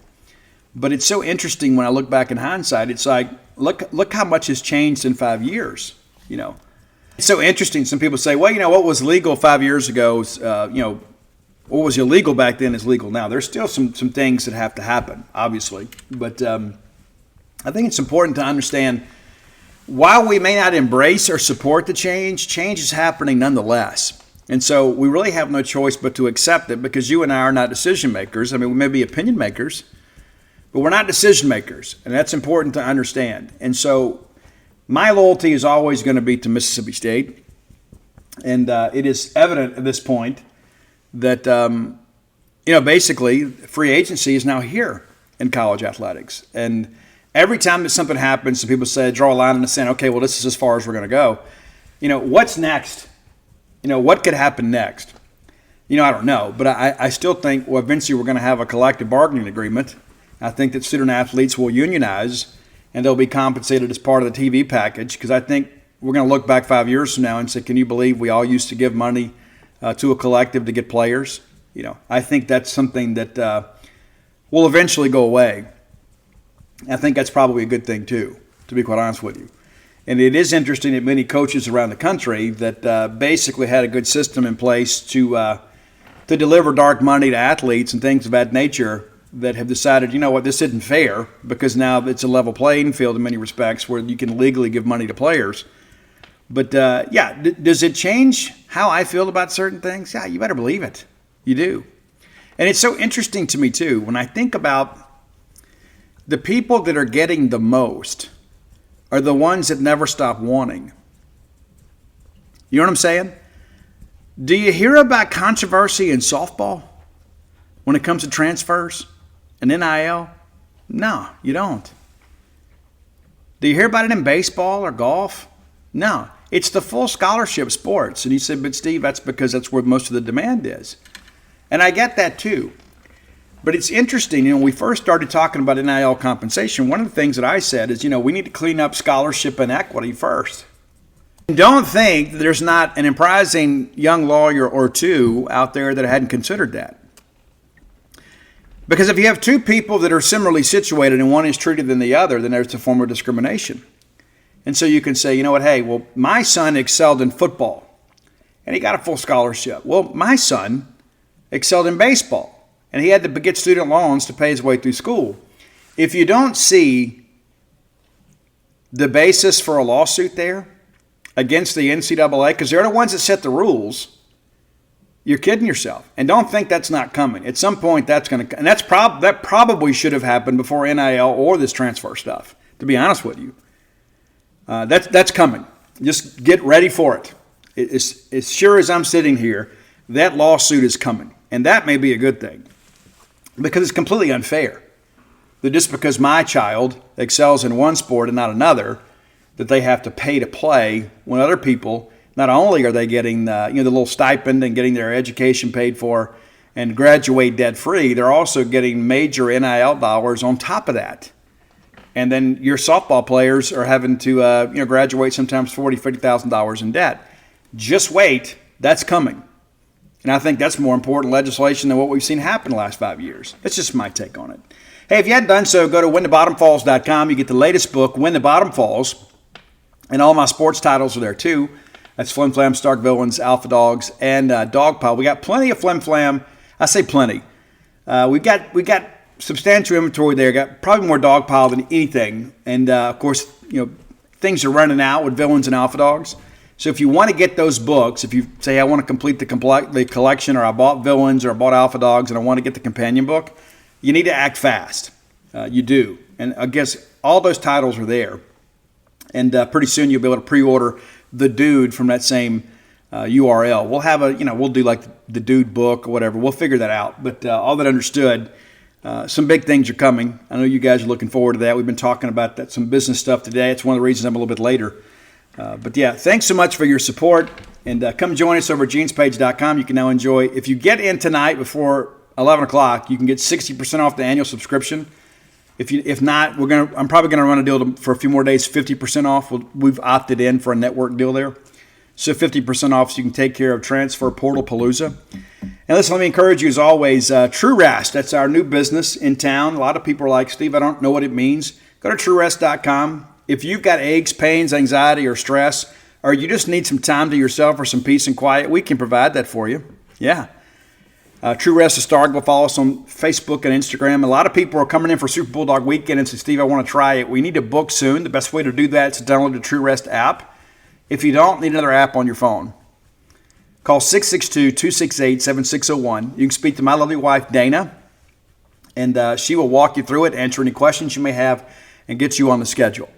But it's so interesting when I look back in hindsight. It's like, look how much has changed in 5 years. It's so interesting. Some people say, well, what was legal 5 years ago, what was illegal back then is legal now. There's still some things that have to happen, obviously. But I think it's important to understand, while we may not embrace or support the change is happening nonetheless. And so we really have no choice but to accept it, because you and I are not decision makers. I mean, we may be opinion makers, but we're not decision makers, and that's important to understand. And so my loyalty is always going to be to Mississippi State, and it is evident at this point that, basically free agency is now here in college athletics. And every time that something happens, some people say, draw a line in the sand, okay, well, this is as far as we're going to go. What's next? What could happen next? I don't know, but I still think, well, eventually we're going to have a collective bargaining agreement. I think that student athletes will unionize, and they'll be compensated as part of the TV package, because I think we're going to look back 5 years from now and say, can you believe we all used to give money to a collective to get players? I think that's something that will eventually go away. I think that's probably a good thing too, to be quite honest with you. And it is interesting that many coaches around the country that basically had a good system in place to deliver dark money to athletes and things of that nature, that have decided, this isn't fair, because now it's a level playing field in many respects where you can legally give money to players. But does it change how I feel about certain things? Yeah, you better believe it. You do. And it's so interesting to me too, when I think about the people that are getting the most are the ones that never stop wanting. You know what I'm saying? Do you hear about controversy in softball when it comes to transfers and NIL? No, you don't. Do you hear about it in baseball or golf? No. It's the full scholarship sports. And you said, but Steve, that's because that's where most of the demand is. And I get that too. But it's interesting, when we first started talking about NIL compensation, one of the things that I said is, we need to clean up scholarship and equity first. Don't think that there's not an enterprising young lawyer or two out there that hadn't considered that. Because if you have two people that are similarly situated and one is treated than the other, then there's a form of discrimination. And so you can say, hey, well, my son excelled in football and he got a full scholarship. Well, my son excelled in baseball and he had to get student loans to pay his way through school. If you don't see the basis for a lawsuit there against the NCAA, because they're the ones that set the rules, you're kidding yourself. And don't think that's not coming. At some point, that's going to, and that probably should have happened before NIL or this transfer stuff, to be honest with you. That's coming. Just get ready for it. As sure as I'm sitting here, that lawsuit is coming. And that may be a good thing, because it's completely unfair that just because my child excels in one sport and not another, that they have to pay to play, when other people, not only are they getting the little stipend and getting their education paid for and graduate debt-free, they're also getting major NIL dollars on top of that. And then your softball players are having to graduate sometimes $40,000, $50,000 in debt. Just wait, that's coming. And I think that's more important legislation than what we've seen happen the last 5 years. That's just my take on it. Hey, if you hadn't done so, go to whenthebottomfalls.com. You get the latest book, When the Bottom Falls, and all my sports titles are there too. That's Flim Flam, Stark Villains, Alpha Dogs, and Dog Pile. We got plenty of Flim Flam. I say plenty. We got substantial inventory there. Got probably more Dog Pile than anything. And of course, things are running out with Villains and Alpha Dogs. So if you want to get those books, if you say I want to complete the collection, or I bought Villains or I bought Alpha Dogs and I want to get the companion book, you need to act fast. You do. And I guess all those titles are there. And pretty soon you'll be able to pre-order The Dude from that same URL. We'll have we'll do like the Dude book or whatever. We'll figure that out. But all that understood, some big things are coming. I know you guys are looking forward to that. We've been talking about that, some business stuff today. It's one of the reasons I'm a little bit later. But yeah, thanks so much for your support. And come join us over at genespage.com. You can now enjoy, if you get in tonight before 11 o'clock, you can get 60% off the annual subscription. If not, I'm probably gonna run a deal for a few more days, 50% off. We've opted in for a network deal there, so 50% off, so you can take care of Transfer Portal Palooza. And listen, let me encourage you as always. True Rest, that's our new business in town. A lot of people are like, Steve, I don't know what it means. Go to TrueRest.com. If you've got aches, pains, anxiety, or stress, or you just need some time to yourself or some peace and quiet, we can provide that for you. Yeah. True Rest is Starkville. Follow us on Facebook and Instagram. A lot of people are coming in for Super Bulldog Weekend and say, Steve, I want to try it. We need to book soon. The best way to do that is to download the True Rest app. If you don't, need another app on your phone. Call 662-268-7601. You can speak to my lovely wife, Dana, and she will walk you through it, answer any questions you may have, and get you on the schedule.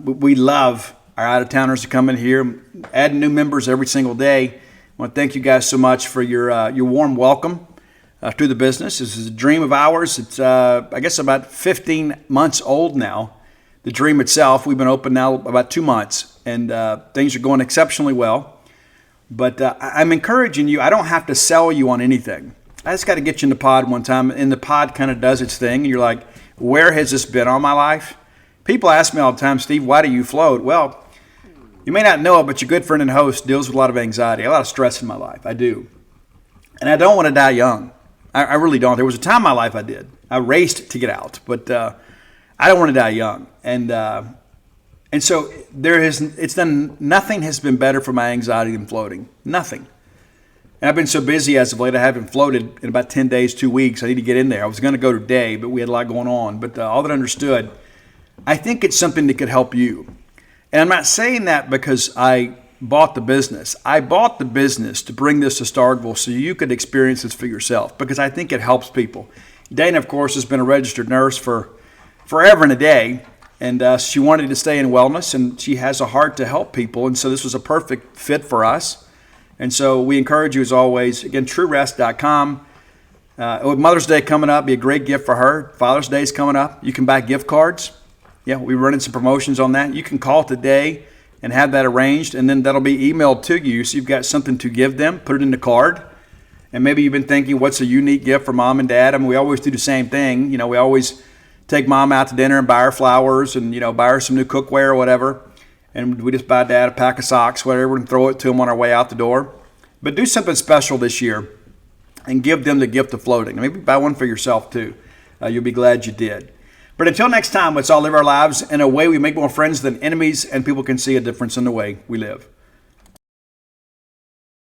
We love our out-of-towners to come in here, adding new members every single day. I want to thank you guys so much for your warm welcome to the business. This is a dream of ours. It's, I guess, about 15 months old now. The dream itself, we've been open now about 2 months, and things are going exceptionally well. But I'm encouraging you. I don't have to sell you on anything. I just got to get you in the pod one time, and the pod kind of does its thing, and you're like, where has this been all my life? People ask me all the time, Steve, why do you float? Well, you may not know it, but your good friend and host deals with a lot of anxiety, a lot of stress in my life. I do. And I don't want to die young. I really don't. There was a time in my life I did. I raced to get out, but I don't want to die young. And so nothing has been better for my anxiety than floating. Nothing. And I've been so busy as of late, I haven't floated in about 10 days, 2 weeks. I need to get in there. I was going to go today, but we had a lot going on. But all that I understood, I think it's something that could help you. And I'm not saying that because I bought the business. I bought the business to bring this to Starkville so you could experience this for yourself, because I think it helps people. Dana, of course, has been a registered nurse for forever and a day, and she wanted to stay in wellness, and she has a heart to help people, and so this was a perfect fit for us. And so we encourage you, as always, again, TrueRest.com. With Mother's Day coming up, be a great gift for her. Father's Day is coming up. You can buy gift cards. Yeah, we're running some promotions on that. You can call today and have that arranged, and then that'll be emailed to you, so you've got something to give them. Put it in the card. And maybe you've been thinking, what's a unique gift for mom and dad? I mean, we always do the same thing. We always take mom out to dinner and buy her flowers and, buy her some new cookware or whatever. And we just buy dad a pack of socks, whatever, and throw it to them on our way out the door. But do something special this year and give them the gift of floating. Maybe buy one for yourself, too. You'll be glad you did. But until next time, let's all live our lives in a way we make more friends than enemies, and people can see a difference in the way we live.